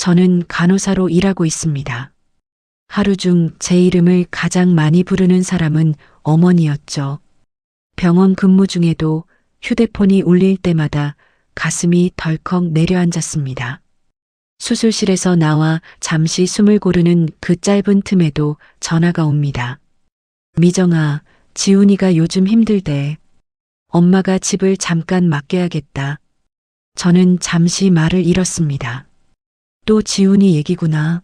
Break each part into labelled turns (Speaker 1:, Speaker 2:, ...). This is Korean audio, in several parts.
Speaker 1: 저는 간호사로 일하고 있습니다. 하루 중 제 이름을 가장 많이 부르는 사람은 어머니였죠. 병원 근무 중에도 휴대폰이 울릴 때마다 가슴이 덜컥 내려앉았습니다. 수술실에서 나와 잠시 숨을 고르는 그 짧은 틈에도 전화가 옵니다. 미정아, 지훈이가 요즘 힘들대. 엄마가 집을 잠깐 맡겨야겠다. 저는 잠시 말을 잃었습니다. 또 지훈이 얘기구나.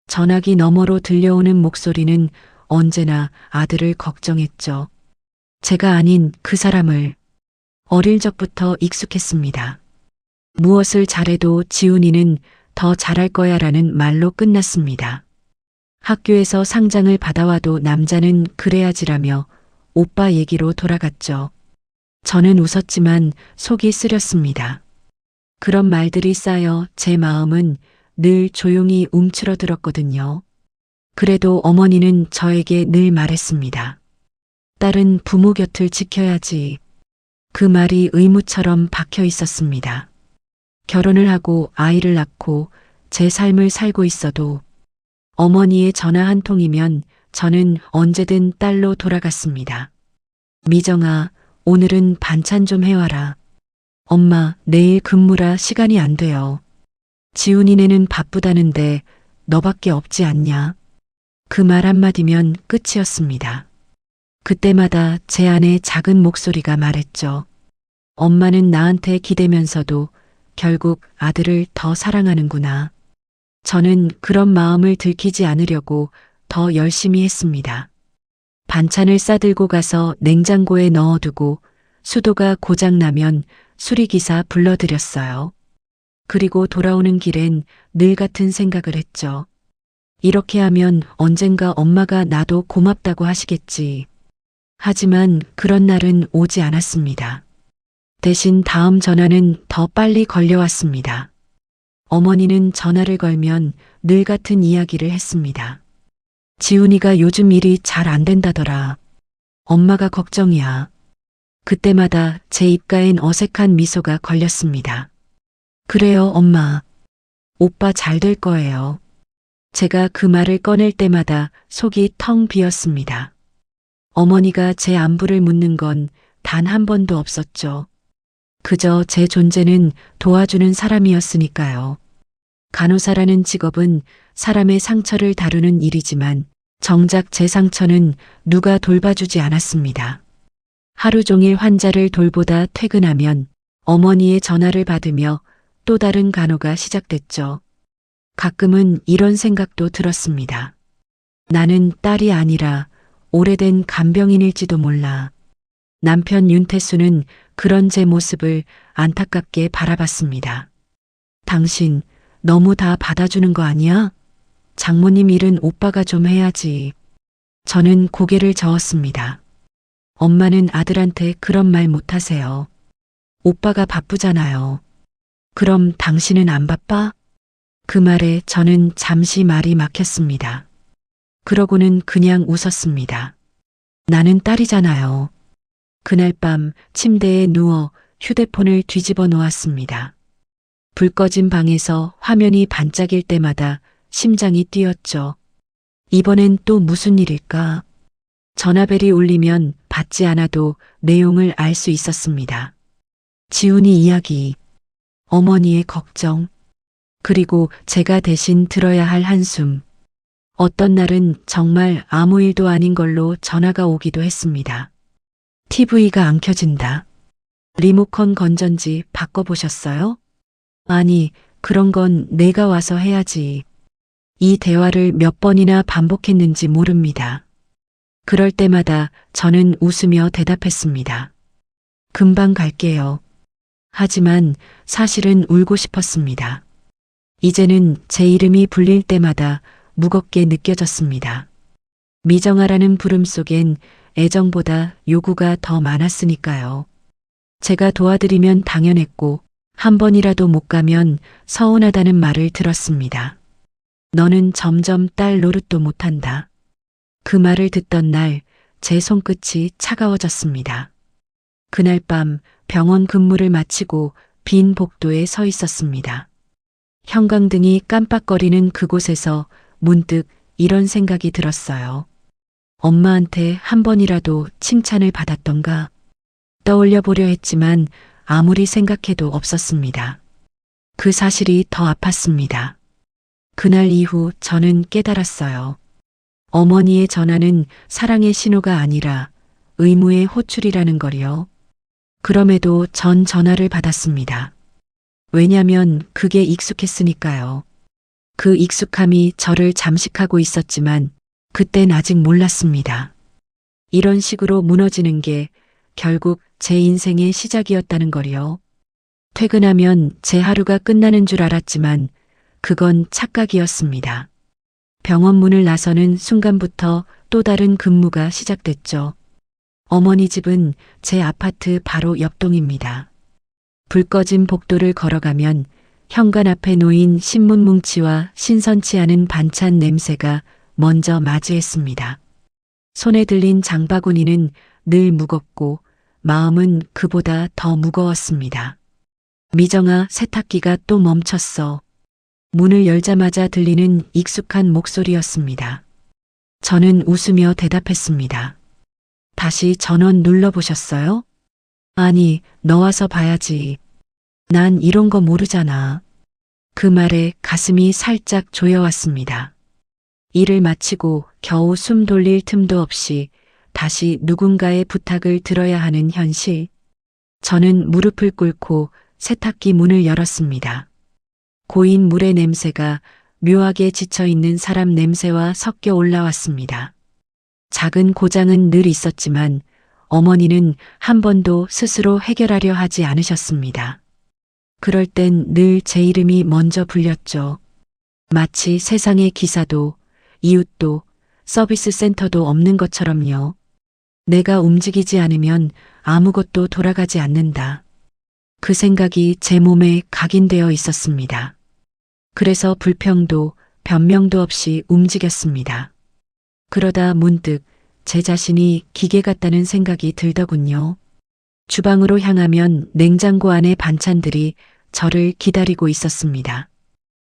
Speaker 1: 전화기 너머로 들려오는 목소리는 언제나 아들을 걱정했죠. 제가 아닌 그 사람을. 어릴 적부터 익숙했습니다. 무엇을 잘해도 지훈이는 더 잘할 거야 라는 말로 끝났습니다. 학교에서 상장을 받아와도 남자는 그래야지라며 오빠 얘기로 돌아갔죠. 저는 웃었지만 속이 쓰렸습니다. 그런 말들이 쌓여 제 마음은 늘 조용히 움츠러들었거든요. 그래도 어머니는 저에게 늘 말했습니다. 딸은 부모 곁을 지켜야지. 그 말이 의무처럼 박혀 있었습니다. 결혼을 하고 아이를 낳고 제 삶을 살고 있어도 어머니의 전화 한 통이면 저는 언제든 딸로 돌아갔습니다. 미정아, 오늘은 반찬 좀 해와라. 엄마, 내일 근무라 시간이 안 돼요. 지훈이네는 바쁘다는데 너밖에 없지 않냐? 그 말 한마디면 끝이었습니다. 그때마다 제 안에 작은 목소리가 말했죠. 엄마는 나한테 기대면서도 결국 아들을 더 사랑하는구나. 저는 그런 마음을 들키지 않으려고 더 열심히 했습니다. 반찬을 싸들고 가서 냉장고에 넣어두고 수도가 고장나면 수리기사 불러들였어요. 그리고 돌아오는 길엔 늘 같은 생각을 했죠. 이렇게 하면 언젠가 엄마가 나도 고맙다고 하시겠지. 하지만 그런 날은 오지 않았습니다. 대신 다음 전화는 더 빨리 걸려왔습니다. 어머니는 전화를 걸면 늘 같은 이야기를 했습니다. 지훈이가 요즘 일이 잘 안 된다더라. 엄마가 걱정이야. 그때마다 제 입가엔 어색한 미소가 걸렸습니다. 그래요, 엄마. 오빠 잘 될 거예요. 제가 그 말을 꺼낼 때마다 속이 텅 비었습니다. 어머니가 제 안부를 묻는 건 단 한 번도 없었죠. 그저 제 존재는 도와주는 사람이었으니까요. 간호사라는 직업은 사람의 상처를 다루는 일이지만 정작 제 상처는 누가 돌봐주지 않았습니다. 하루 종일 환자를 돌보다 퇴근하면 어머니의 전화를 받으며 또 다른 간호가 시작됐죠. 가끔은 이런 생각도 들었습니다. 나는 딸이 아니라 오래된 간병인일지도 몰라. 남편 윤태수는 그런 제 모습을 안타깝게 바라봤습니다. 당신 너무 다 받아주는 거 아니야? 장모님 일은 오빠가 좀 해야지. 저는 고개를 저었습니다. 엄마는 아들한테 그런 말 못하세요. 오빠가 바쁘잖아요. 그럼 당신은 안 바빠? 그 말에 저는 잠시 말이 막혔습니다. 그러고는 그냥 웃었습니다. 나는 딸이잖아요. 그날 밤 침대에 누워 휴대폰을 뒤집어 놓았습니다. 불 꺼진 방에서 화면이 반짝일 때마다 심장이 뛰었죠. 이번엔 또 무슨 일일까? 전화벨이 울리면 받지 않아도 내용을 알 수 있었습니다. 지훈이 이야기, 어머니의 걱정, 그리고 제가 대신 들어야 할 한숨. 어떤 날은 정말 아무 일도 아닌 걸로 전화가 오기도 했습니다. TV가 안 켜진다. 리모컨 건전지 바꿔보셨어요? 아니, 그런 건 내가 와서 해야지. 이 대화를 몇 번이나 반복했는지 모릅니다. 그럴 때마다 저는 웃으며 대답했습니다. 금방 갈게요. 하지만 사실은 울고 싶었습니다. 이제는 제 이름이 불릴 때마다 무겁게 느껴졌습니다. 미정아라는 부름 속엔 애정보다 요구가 더 많았으니까요. 제가 도와드리면 당연했고 한 번이라도 못 가면 서운하다는 말을 들었습니다. 너는 점점 딸 노릇도 못한다. 그 말을 듣던 날 제 손끝이 차가워졌습니다. 그날 밤 병원 근무를 마치고 빈 복도에 서 있었습니다. 형광등이 깜빡거리는 그곳에서 문득 이런 생각이 들었어요. 엄마한테 한 번이라도 칭찬을 받았던가 떠올려 보려 했지만 아무리 생각해도 없었습니다. 그 사실이 더 아팠습니다. 그날 이후 저는 깨달았어요. 어머니의 전화는 사랑의 신호가 아니라 의무의 호출이라는 걸요. 그럼에도 전 전화를 받았습니다. 왜냐면 그게 익숙했으니까요. 그 익숙함이 저를 잠식하고 있었지만 그땐 아직 몰랐습니다. 이런 식으로 무너지는 게 결국 제 인생의 시작이었다는 걸요. 퇴근하면 제 하루가 끝나는 줄 알았지만 그건 착각이었습니다. 병원 문을 나서는 순간부터 또 다른 근무가 시작됐죠. 어머니 집은 제 아파트 바로 옆동입니다. 불 꺼진 복도를 걸어가면 현관 앞에 놓인 신문 뭉치와 신선치 않은 반찬 냄새가 먼저 맞이했습니다. 손에 들린 장바구니는 늘 무겁고 마음은 그보다 더 무거웠습니다. 미정아, 세탁기가 또 멈췄어. 문을 열자마자 들리는 익숙한 목소리였습니다. 저는 웃으며 대답했습니다. 다시 전원 눌러보셨어요? 아니, 너 와서 봐야지. 난 이런 거 모르잖아. 그 말에 가슴이 살짝 조여왔습니다. 일을 마치고 겨우 숨 돌릴 틈도 없이 다시 누군가의 부탁을 들어야 하는 현실. 저는 무릎을 꿇고 세탁기 문을 열었습니다. 고인 물의 냄새가 묘하게 지쳐있는 사람 냄새와 섞여 올라왔습니다. 작은 고장은 늘 있었지만 어머니는 한 번도 스스로 해결하려 하지 않으셨습니다. 그럴 땐 늘 제 이름이 먼저 불렸죠. 마치 세상에 기사도, 이웃도, 서비스 센터도 없는 것처럼요. 내가 움직이지 않으면 아무것도 돌아가지 않는다. 그 생각이 제 몸에 각인되어 있었습니다. 그래서 불평도 변명도 없이 움직였습니다. 그러다 문득 제 자신이 기계 같다는 생각이 들더군요. 주방으로 향하면 냉장고 안의 반찬들이 저를 기다리고 있었습니다.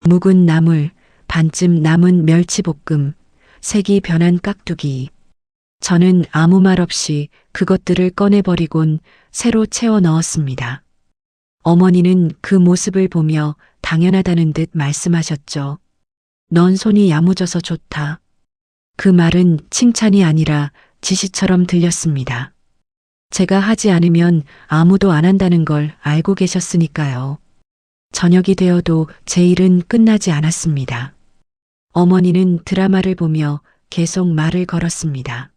Speaker 1: 묵은 나물, 반쯤 남은 멸치볶음, 색이 변한 깍두기. 저는 아무 말 없이 그것들을 꺼내버리곤 새로 채워 넣었습니다. 어머니는 그 모습을 보며 당연하다는 듯 말씀하셨죠. 넌 손이 야무져서 좋다. 그 말은 칭찬이 아니라 지시처럼 들렸습니다. 제가 하지 않으면 아무도 안 한다는 걸 알고 계셨으니까요. 저녁이 되어도 제 일은 끝나지 않았습니다. 어머니는 드라마를 보며 계속 말을 걸었습니다.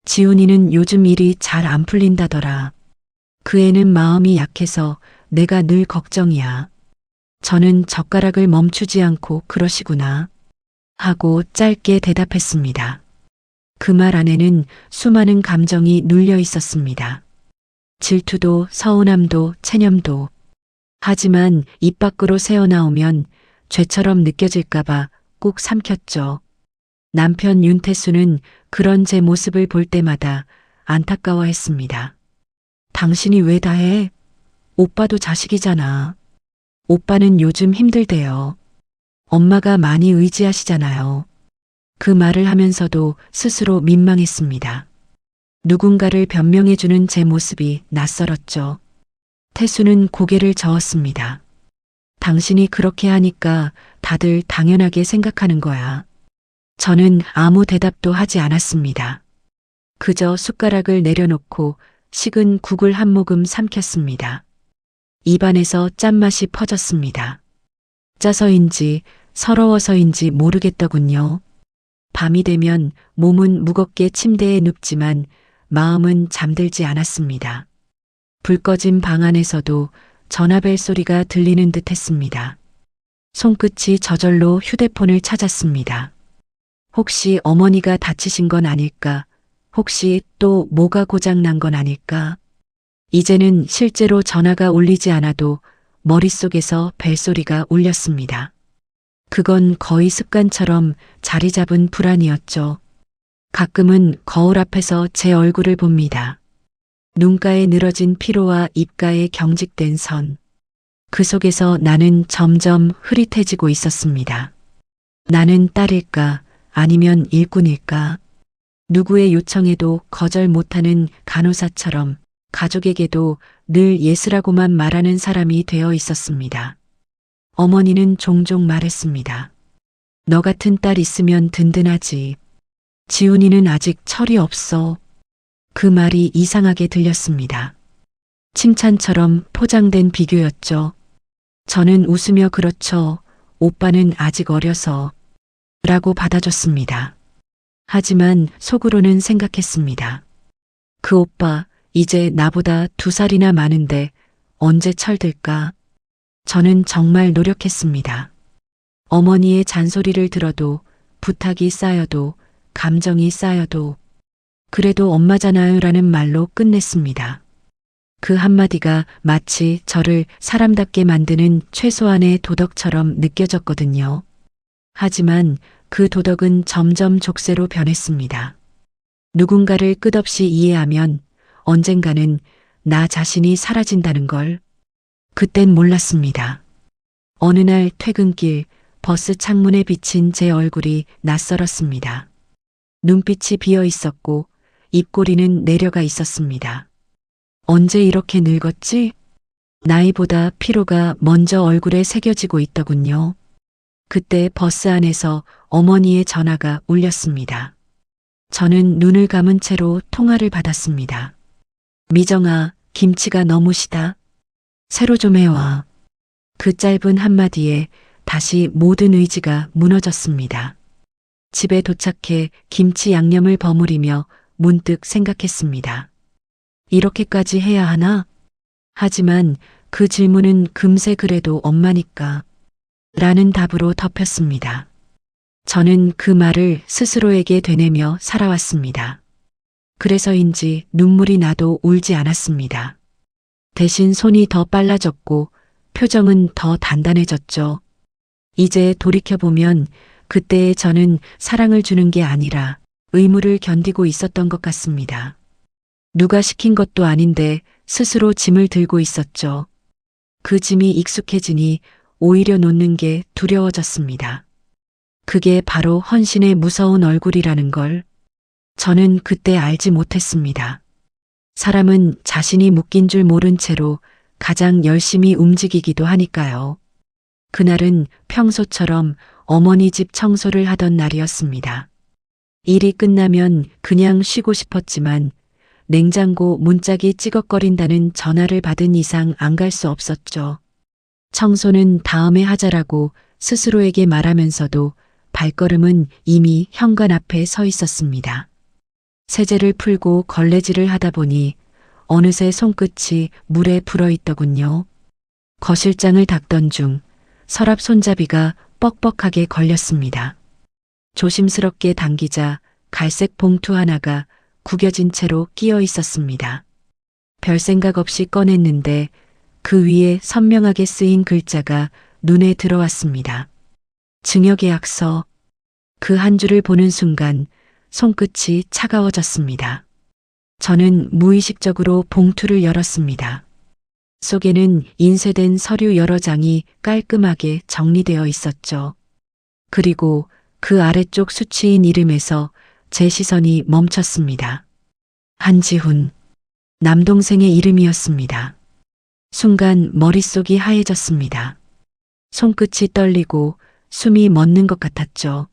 Speaker 1: 지훈이는 요즘 일이 잘 안 풀린다더라. 그 애는 마음이 약해서 내가 늘 걱정이야. 저는 젓가락을 멈추지 않고 그러시구나 하고 짧게 대답했습니다. 그 말 안에는 수많은 감정이 눌려 있었습니다. 질투도 서운함도 체념도. 하지만 입 밖으로 새어나오면 죄처럼 느껴질까봐 꼭 삼켰죠. 남편 윤태수는 그런 제 모습을 볼 때마다 안타까워했습니다. 당신이 왜 다 해? 오빠도 자식이잖아. 오빠는 요즘 힘들대요. 엄마가 많이 의지하시잖아요. 그 말을 하면서도 스스로 민망했습니다. 누군가를 변명해주는 제 모습이 낯설었죠. 태수는 고개를 저었습니다. 당신이 그렇게 하니까 다들 당연하게 생각하는 거야. 저는 아무 대답도 하지 않았습니다. 그저 숟가락을 내려놓고 식은 국을 한 모금 삼켰습니다. 입안에서 짠맛이 퍼졌습니다. 짜서인지 서러워서인지 모르겠더군요. 밤이 되면 몸은 무겁게 침대에 눕지만 마음은 잠들지 않았습니다. 불 꺼진 방 안에서도 전화벨 소리가 들리는 듯 했습니다. 손끝이 저절로 휴대폰을 찾았습니다. 혹시 어머니가 다치신 건 아닐까? 혹시 또 뭐가 고장난 건 아닐까? 이제는 실제로 전화가 울리지 않아도 머릿속에서 벨소리가 울렸습니다. 그건 거의 습관처럼 자리 잡은 불안이었죠. 가끔은 거울 앞에서 제 얼굴을 봅니다. 눈가에 늘어진 피로와 입가에 경직된 선. 그 속에서 나는 점점 흐릿해지고 있었습니다. 나는 딸일까 아니면 일꾼일까? 누구의 요청에도 거절 못하는 간호사처럼 가족에게도 늘 예스라고만 말하는 사람이 되어 있었습니다. 어머니는 종종 말했습니다. 너 같은 딸 있으면 든든하지. 지훈이는 아직 철이 없어. 그 말이 이상하게 들렸습니다. 칭찬처럼 포장된 비교였죠. 저는 웃으며 그렇죠. 오빠는 아직 어려서 라고 받아줬습니다. 하지만 속으로는 생각했습니다. 그 오빠 이제 나보다 2살이나 많은데 언제 철들까? 저는 정말 노력했습니다. 어머니의 잔소리를 들어도 부탁이 쌓여도 감정이 쌓여도 그래도 엄마잖아요 라는 말로 끝냈습니다. 그 한마디가 마치 저를 사람답게 만드는 최소한의 도덕처럼 느껴졌거든요. 하지만 그 도덕은 점점 족쇄로 변했습니다. 누군가를 끝없이 이해하면 언젠가는 나 자신이 사라진다는 걸 그땐 몰랐습니다. 어느 날 퇴근길 버스 창문에 비친 제 얼굴이 낯설었습니다. 눈빛이 비어 있었고 입꼬리는 내려가 있었습니다. 언제 이렇게 늙었지? 나이보다 피로가 먼저 얼굴에 새겨지고 있더군요. 그때 버스 안에서 어머니의 전화가 울렸습니다. 저는 눈을 감은 채로 통화를 받았습니다. 미정아, 김치가 너무 시다. 새로 좀 해와. 그 짧은 한마디에 다시 모든 의지가 무너졌습니다. 집에 도착해 김치 양념을 버무리며 문득 생각했습니다. 이렇게까지 해야 하나? 하지만 그 질문은 금세 그래도 엄마니까 라는 답으로 덮였습니다. 저는 그 말을 스스로에게 되뇌며 살아왔습니다. 그래서인지 눈물이 나도 울지 않았습니다. 대신 손이 더 빨라졌고 표정은 더 단단해졌죠. 이제 돌이켜보면 그때의 저는 사랑을 주는 게 아니라 의무를 견디고 있었던 것 같습니다. 누가 시킨 것도 아닌데 스스로 짐을 들고 있었죠. 그 짐이 익숙해지니 오히려 놓는 게 두려워졌습니다. 그게 바로 헌신의 무서운 얼굴이라는 걸 저는 그때 알지 못했습니다. 사람은 자신이 묶인 줄 모른 채로 가장 열심히 움직이기도 하니까요. 그날은 평소처럼 어머니 집 청소를 하던 날이었습니다. 일이 끝나면 그냥 쉬고 싶었지만 냉장고 문짝이 찌걱거린다는 전화를 받은 이상 안 갈 수 없었죠. 청소는 다음에 하자라고 스스로에게 말하면서도 발걸음은 이미 현관 앞에 서 있었습니다. 세제를 풀고 걸레질을 하다 보니 어느새 손끝이 물에 불어 있더군요. 거실장을 닦던 중 서랍 손잡이가 뻑뻑하게 걸렸습니다. 조심스럽게 당기자 갈색 봉투 하나가 구겨진 채로 끼어 있었습니다. 별 생각 없이 꺼냈는데 그 위에 선명하게 쓰인 글자가 눈에 들어왔습니다. 증여계약서. 그 한 줄을 보는 순간 손끝이 차가워졌습니다. 저는 무의식적으로 봉투를 열었습니다. 속에는 인쇄된 서류 여러 장이 깔끔하게 정리되어 있었죠. 그리고 그 아래쪽 수치인 이름에서 제 시선이 멈췄습니다. 한지훈. 남동생의 이름이었습니다. 순간 머릿속이 하얘졌습니다. 손끝이 떨리고 숨이 멎는 것 같았죠.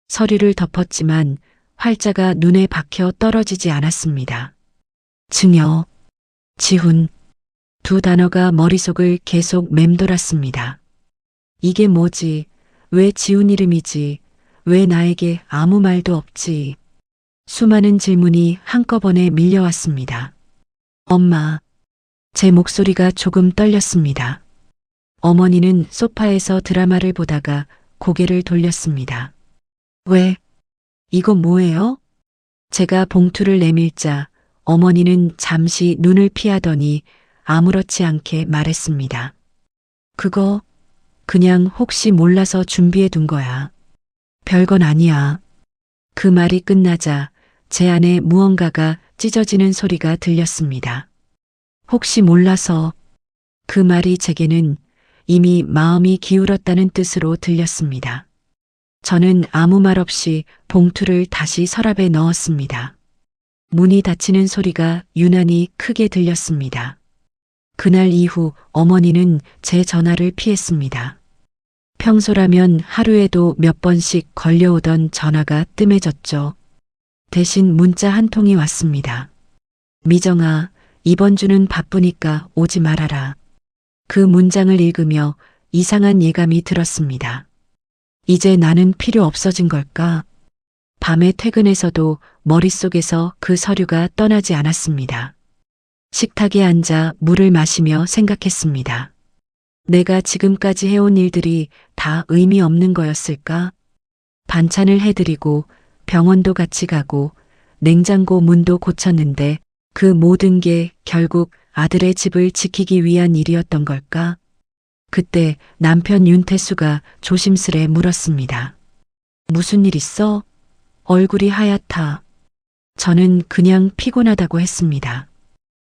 Speaker 1: 서류를 덮었지만 활자가 눈에 박혀 떨어지지 않았습니다. 증여, 지훈, 두 단어가 머릿속을 계속 맴돌았습니다. 이게 뭐지? 왜 지훈 이름이지? 왜 나에게 아무 말도 없지? 수많은 질문이 한꺼번에 밀려왔습니다. 엄마. 제 목소리가 조금 떨렸습니다. 어머니는 소파에서 드라마를 보다가 고개를 돌렸습니다. 왜? 이거 뭐예요? 제가 봉투를 내밀자 어머니는 잠시 눈을 피하더니 아무렇지 않게 말했습니다. 그거 그냥 혹시 몰라서 준비해 둔 거야. 별건 아니야. 그 말이 끝나자 제 안에 무언가가 찢어지는 소리가 들렸습니다. 혹시 몰라서. 그 말이 제게는 이미 마음이 기울었다는 뜻으로 들렸습니다. 저는 아무 말 없이 봉투를 다시 서랍에 넣었습니다. 문이 닫히는 소리가 유난히 크게 들렸습니다. 그날 이후 어머니는 제 전화를 피했습니다. 평소라면 하루에도 몇 번씩 걸려오던 전화가 뜸해졌죠. 대신 문자 한 통이 왔습니다. 미정아, 이번 주는 바쁘니까 오지 말아라. 그 문장을 읽으며 이상한 예감이 들었습니다. 이제 나는 필요 없어진 걸까? 밤에 퇴근해서도 머릿속에서 그 서류가 떠나지 않았습니다. 식탁에 앉아 물을 마시며 생각했습니다. 내가 지금까지 해온 일들이 다 의미 없는 거였을까? 반찬을 해드리고 병원도 같이 가고 냉장고 문도 고쳤는데 그 모든 게 결국 아들의 집을 지키기 위한 일이었던 걸까? 그때 남편 윤태수가 조심스레 물었습니다. 무슨 일 있어? 얼굴이 하얗다. 저는 그냥 피곤하다고 했습니다.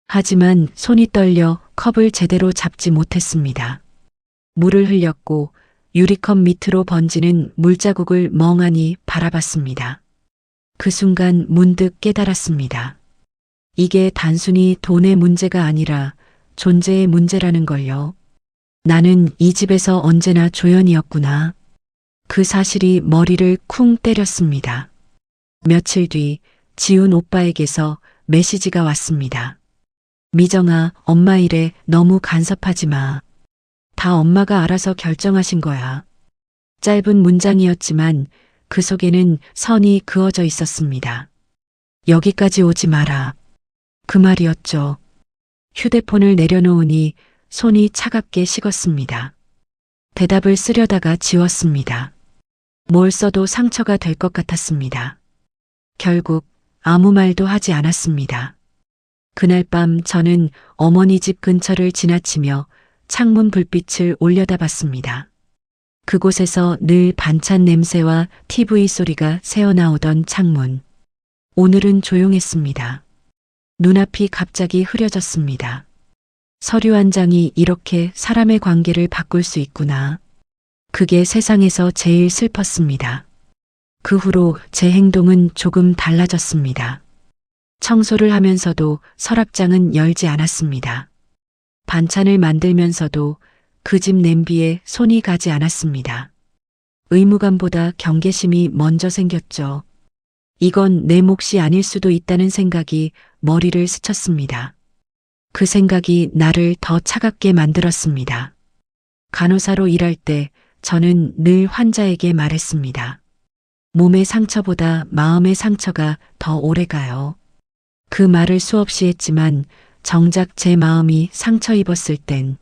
Speaker 1: 하지만 손이 떨려 컵을 제대로 잡지 못했습니다. 물을 흘렸고 유리컵 밑으로 번지는 물자국을 멍하니 바라봤습니다. 그 순간 문득 깨달았습니다. 이게 단순히 돈의 문제가 아니라 존재의 문제라는 걸요. 나는 이 집에서 언제나 조연이었구나. 그 사실이 머리를 쿵 때렸습니다. 며칠 뒤 지훈 오빠에게서 메시지가 왔습니다. 미정아, 엄마 일에 너무 간섭하지 마. 다 엄마가 알아서 결정하신 거야. 짧은 문장이었지만 그 속에는 선이 그어져 있었습니다. 여기까지 오지 마라. 그 말이었죠. 휴대폰을 내려놓으니 손이 차갑게 식었습니다. 대답을 쓰려다가 지웠습니다. 뭘 써도 상처가 될 것 같았습니다. 결국 아무 말도 하지 않았습니다. 그날 밤 저는 어머니 집 근처를 지나치며 창문 불빛을 올려다봤습니다. 그곳에서 늘 반찬 냄새와 TV 소리가 새어나오던 창문. 오늘은 조용했습니다. 눈앞이 갑자기 흐려졌습니다. 서류 한 장이 이렇게 사람의 관계를 바꿀 수 있구나. 그게 세상에서 제일 슬펐습니다. 그 후로 제 행동은 조금 달라졌습니다. 청소를 하면서도 서랍장은 열지 않았습니다. 반찬을 만들면서도 그 집 냄비에 손이 가지 않았습니다. 의무감보다 경계심이 먼저 생겼죠. 이건 내 몫이 아닐 수도 있다는 생각이 머리를 스쳤습니다. 그 생각이 나를 더 차갑게 만들었습니다. 간호사로 일할 때 저는 늘 환자에게 말했습니다. 몸의 상처보다 마음의 상처가 더 오래 가요. 그 말을 수없이 했지만 정작 제 마음이 상처 입었을 땐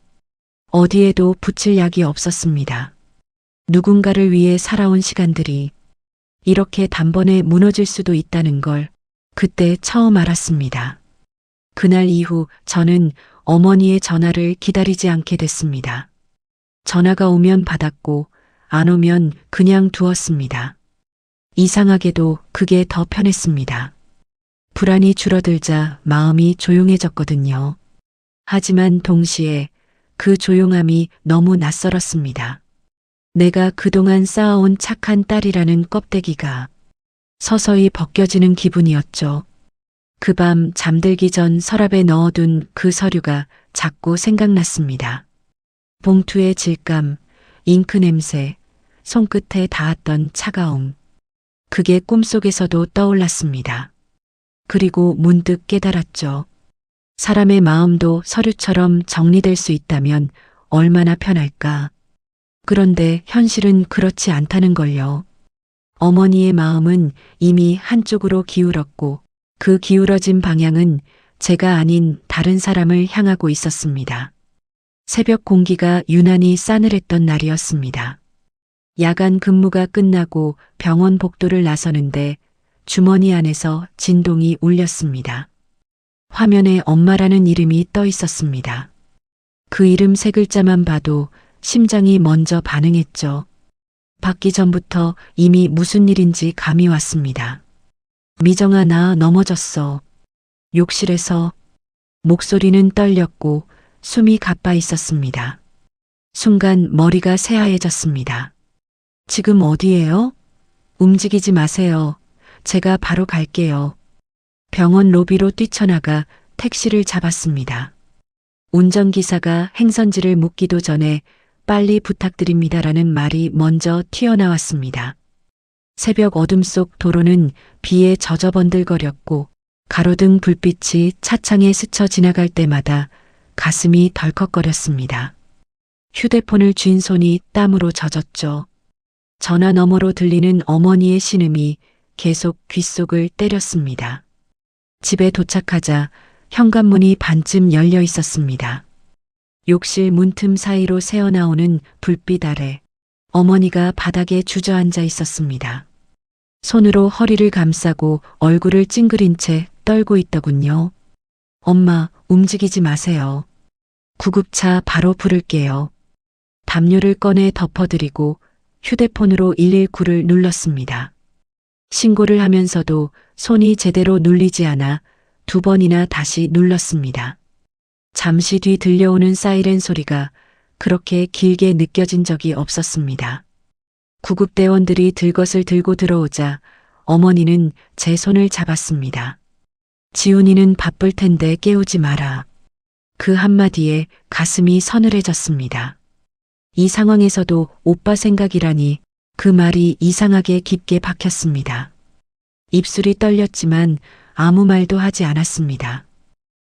Speaker 1: 어디에도 붙일 약이 없었습니다. 누군가를 위해 살아온 시간들이 이렇게 단번에 무너질 수도 있다는 걸 그때 처음 알았습니다. 그날 이후 저는 어머니의 전화를 기다리지 않게 됐습니다. 전화가 오면 받았고 안 오면 그냥 두었습니다. 이상하게도 그게 더 편했습니다. 불안이 줄어들자 마음이 조용해졌거든요. 하지만 동시에 그 조용함이 너무 낯설었습니다. 내가 그동안 쌓아온 착한 딸이라는 껍데기가 서서히 벗겨지는 기분이었죠. 그 밤 잠들기 전 서랍에 넣어둔 그 서류가 자꾸 생각났습니다. 봉투의 질감, 잉크 냄새, 손끝에 닿았던 차가움. 그게 꿈속에서도 떠올랐습니다. 그리고 문득 깨달았죠. 사람의 마음도 서류처럼 정리될 수 있다면 얼마나 편할까. 그런데 현실은 그렇지 않다는 걸요. 어머니의 마음은 이미 한쪽으로 기울었고 그 기울어진 방향은 제가 아닌 다른 사람을 향하고 있었습니다. 새벽 공기가 유난히 싸늘했던 날이었습니다. 야간 근무가 끝나고 병원 복도를 나서는데 주머니 안에서 진동이 울렸습니다. 화면에 엄마라는 이름이 떠 있었습니다. 그 이름 세 글자만 봐도 심장이 먼저 반응했죠. 받기 전부터 이미 무슨 일인지 감이 왔습니다. 미정아, 나 넘어졌어. 욕실에서. 목소리는 떨렸고 숨이 가빠 있었습니다. 순간 머리가 새하얘졌습니다. 지금 어디예요? 움직이지 마세요. 제가 바로 갈게요. 병원 로비로 뛰쳐나가 택시를 잡았습니다. 운전기사가 행선지를 묻기도 전에 빨리 부탁드립니다라는 말이 먼저 튀어나왔습니다. 새벽 어둠 속 도로는 비에 젖어번들거렸고 가로등 불빛이 차창에 스쳐 지나갈 때마다 가슴이 덜컥거렸습니다. 휴대폰을 쥔 손이 땀으로 젖었죠. 전화 너머로 들리는 어머니의 신음이 계속 귓속을 때렸습니다. 집에 도착하자 현관문이 반쯤 열려 있었습니다. 욕실 문틈 사이로 새어나오는 불빛 아래 어머니가 바닥에 주저앉아 있었습니다. 손으로 허리를 감싸고 얼굴을 찡그린 채 떨고 있더군요. 엄마, 움직이지 마세요. 구급차 바로 부를게요. 담요를 꺼내 덮어드리고 휴대폰으로 119를 눌렀습니다. 신고를 하면서도 손이 제대로 눌리지 않아 2번이나 다시 눌렀습니다. 잠시 뒤 들려오는 사이렌 소리가 그렇게 길게 느껴진 적이 없었습니다. 구급대원들이 들것을 들고 들어오자 어머니는 제 손을 잡았습니다. 지훈이는 바쁠 텐데 깨우지 마라. 그 한마디에 가슴이 서늘해졌습니다. 이 상황에서도 오빠 생각이라니 그 말이 이상하게 깊게 박혔습니다. 입술이 떨렸지만 아무 말도 하지 않았습니다.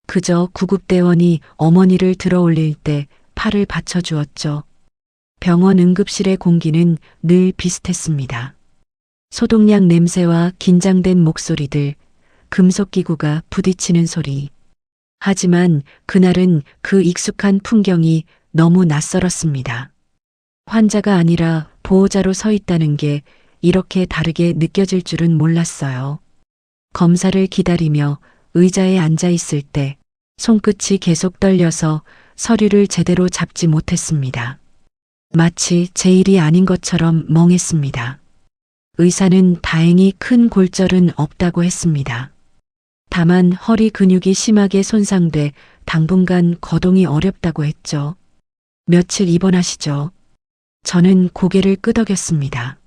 Speaker 1: 그저 구급대원이 어머니를 들어올릴 때 팔을 받쳐주었죠. 병원 응급실의 공기는 늘 비슷했습니다. 소독약 냄새와 긴장된 목소리들, 금속기구가 부딪히는 소리. 하지만 그날은 그 익숙한 풍경이 너무 낯설었습니다. 환자가 아니라 보호자로 서 있다는 게 이렇게 다르게 느껴질 줄은 몰랐어요. 검사를 기다리며 의자에 앉아 있을 때 손끝이 계속 떨려서 서류를 제대로 잡지 못했습니다. 마치 제 일이 아닌 것처럼 멍했습니다. 의사는 다행히 큰 골절은 없다고 했습니다. 다만 허리 근육이 심하게 손상돼 당분간 거동이 어렵다고 했죠. 며칠 입원하시죠. 저는 고개를 끄덕였습니다.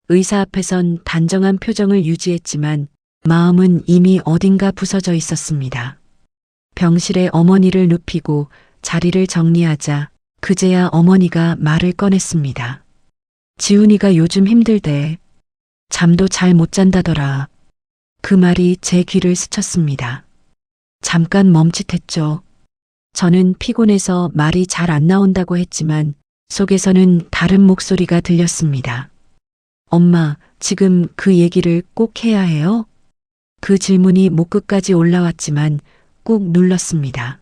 Speaker 1: 의사 앞에선 단정한 표정을 유지했지만 마음은 이미 어딘가 부서져 있었습니다. 병실에 어머니를 눕히고 자리를 정리하자 그제야 어머니가 말을 꺼냈습니다. 지훈이가 요즘 힘들대. 잠도 잘 못 잔다더라. 그 말이 제 귀를 스쳤습니다. 잠깐 멈칫했죠. 저는 피곤해서 말이 잘 안 나온다고 했지만 속에서는 다른 목소리가 들렸습니다. 엄마, 지금 그 얘기를 꼭 해야 해요? 그 질문이 목끝까지 올라왔지만 꾹 눌렀습니다.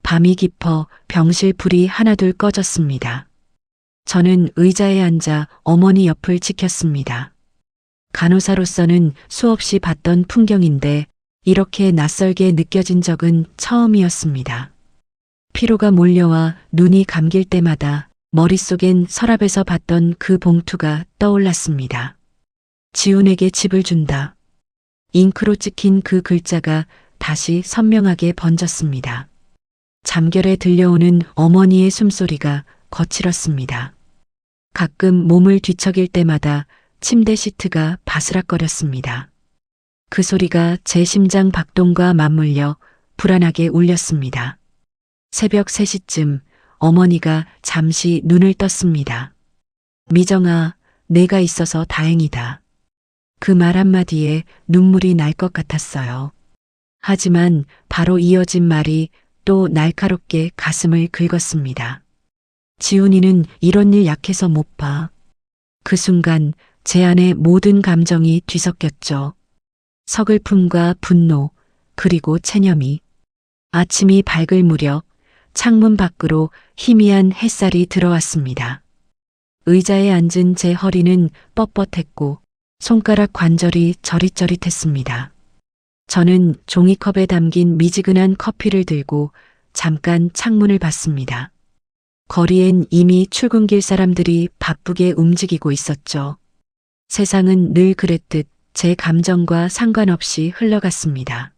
Speaker 1: 밤이 깊어 병실 불이 하나둘 꺼졌습니다. 저는 의자에 앉아 어머니 옆을 지켰습니다. 간호사로서는 수없이 봤던 풍경인데 이렇게 낯설게 느껴진 적은 처음이었습니다. 피로가 몰려와 눈이 감길 때마다 머릿속엔 서랍에서 봤던 그 봉투가 떠올랐습니다. 지훈에게 집을 준다. 잉크로 찍힌 그 글자가 다시 선명하게 번졌습니다. 잠결에 들려오는 어머니의 숨소리가 거칠었습니다. 가끔 몸을 뒤척일 때마다 침대 시트가 바스락거렸습니다. 그 소리가 제 심장 박동과 맞물려 불안하게 울렸습니다. 새벽 3시쯤 어머니가 잠시 눈을 떴습니다. 미정아, 내가 있어서 다행이다. 그 말 한마디에 눈물이 날 것 같았어요. 하지만 바로 이어진 말이 또 날카롭게 가슴을 긁었습니다. 지훈이는 이런 일 약해서 못 봐. 그 순간 제 안에 모든 감정이 뒤섞였죠. 서글픔과 분노, 그리고 체념이. 아침이 밝을 무렵 창문 밖으로 희미한 햇살이 들어왔습니다. 의자에 앉은 제 허리는 뻣뻣했고 손가락 관절이 저릿저릿했습니다. 저는 종이컵에 담긴 미지근한 커피를 들고 잠깐 창문을 봤습니다. 거리엔 이미 출근길 사람들이 바쁘게 움직이고 있었죠. 세상은 늘 그랬듯 제 감정과 상관없이 흘러갔습니다.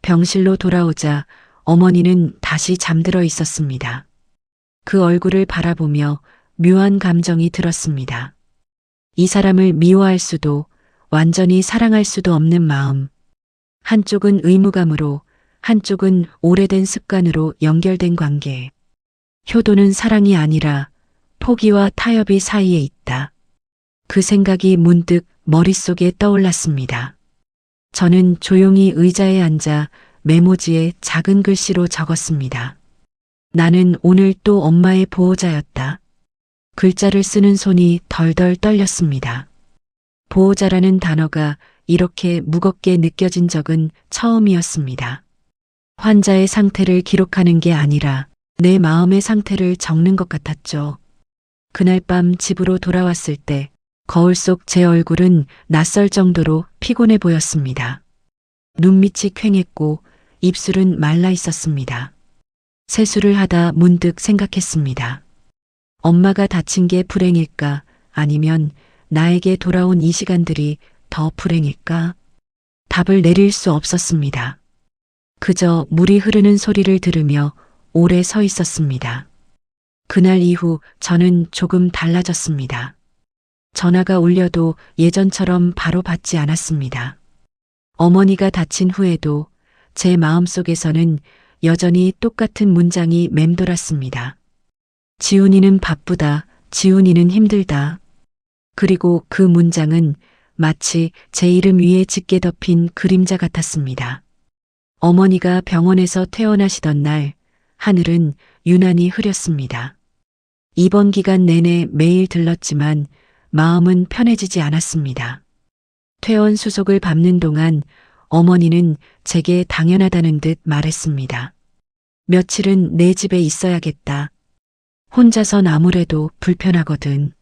Speaker 1: 병실로 돌아오자 어머니는 다시 잠들어 있었습니다. 그 얼굴을 바라보며 묘한 감정이 들었습니다. 이 사람을 미워할 수도 완전히 사랑할 수도 없는 마음. 한쪽은 의무감으로, 한쪽은 오래된 습관으로 연결된 관계. 효도는 사랑이 아니라 포기와 타협이 사이에 있다. 그 생각이 문득 머릿속에 떠올랐습니다. 저는 조용히 의자에 앉아 메모지에 작은 글씨로 적었습니다. 나는 오늘 또 엄마의 보호자였다. 글자를 쓰는 손이 덜덜 떨렸습니다. 보호자라는 단어가 이렇게 무겁게 느껴진 적은 처음이었습니다. 환자의 상태를 기록하는 게 아니라 내 마음의 상태를 적는 것 같았죠. 그날 밤 집으로 돌아왔을 때 거울 속 제 얼굴은 낯설 정도로 피곤해 보였습니다. 눈밑이 퀭했고 입술은 말라 있었습니다. 세수를 하다 문득 생각했습니다. 엄마가 다친 게 불행일까? 아니면 나에게 돌아온 이 시간들이 더 불행일까? 답을 내릴 수 없었습니다. 그저 물이 흐르는 소리를 들으며 오래 서 있었습니다. 그날 이후 저는 조금 달라졌습니다. 전화가 울려도 예전처럼 바로 받지 않았습니다. 어머니가 다친 후에도 제 마음속에서는 여전히 똑같은 문장이 맴돌았습니다. 지훈이는 바쁘다. 지훈이는 힘들다. 그리고 그 문장은 마치 제 이름 위에 짙게 덮인 그림자 같았습니다. 어머니가 병원에서 퇴원하시던 날 하늘은 유난히 흐렸습니다. 입원 기간 내내 매일 들렀지만 마음은 편해지지 않았습니다. 퇴원 수속을 밟는 동안 어머니는 제게 당연하다는 듯 말했습니다. 며칠은 내 집에 있어야겠다. 혼자선 아무래도 불편하거든.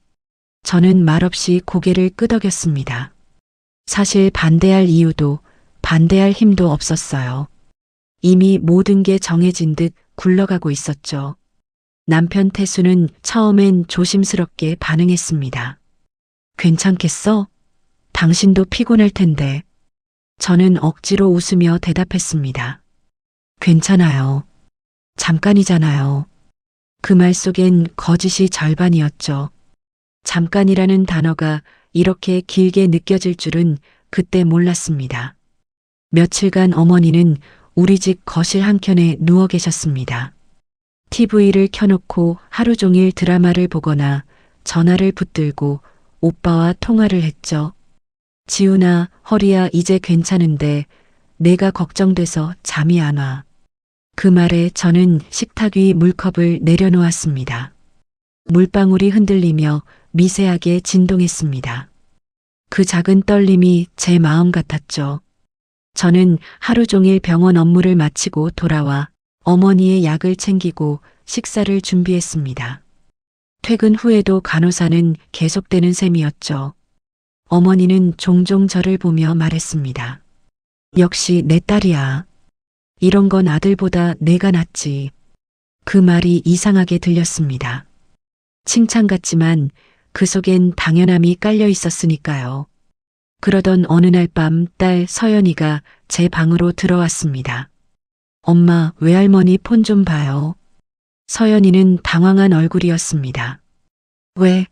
Speaker 1: 저는 말없이 고개를 끄덕였습니다. 사실 반대할 이유도 반대할 힘도 없었어요. 이미 모든 게 정해진 듯 굴러가고 있었죠. 남편 태수는 처음엔 조심스럽게 반응했습니다. 괜찮겠어? 당신도 피곤할 텐데. 저는 억지로 웃으며 대답했습니다. 괜찮아요. 잠깐이잖아요. 그 말 속엔 거짓이 절반이었죠. 잠깐이라는 단어가 이렇게 길게 느껴질 줄은 그때 몰랐습니다. 며칠간 어머니는 우리 집 거실 한켠에 누워 계셨습니다. TV를 켜놓고 하루 종일 드라마를 보거나 전화를 붙들고 오빠와 통화를 했죠. 지훈아, 허리야 이제 괜찮은데 내가 걱정돼서 잠이 안 와. 그 말에 저는 식탁 위 물컵을 내려놓았습니다. 물방울이 흔들리며 미세하게 진동했습니다. 그 작은 떨림이 제 마음 같았죠. 저는 하루 종일 병원 업무를 마치고 돌아와 어머니의 약을 챙기고 식사를 준비했습니다. 퇴근 후에도 간호사는 계속되는 셈이었죠. 어머니는 종종 저를 보며 말했습니다. 역시 내 딸이야. 이런 건 아들보다 내가 낫지. 그 말이 이상하게 들렸습니다. 칭찬 같지만 그 속엔 당연함이 깔려 있었으니까요. 그러던 어느 날 밤 딸 서연이가 제 방으로 들어왔습니다. 엄마, 외할머니 폰 좀 봐요. 서연이는 당황한 얼굴이었습니다. 왜?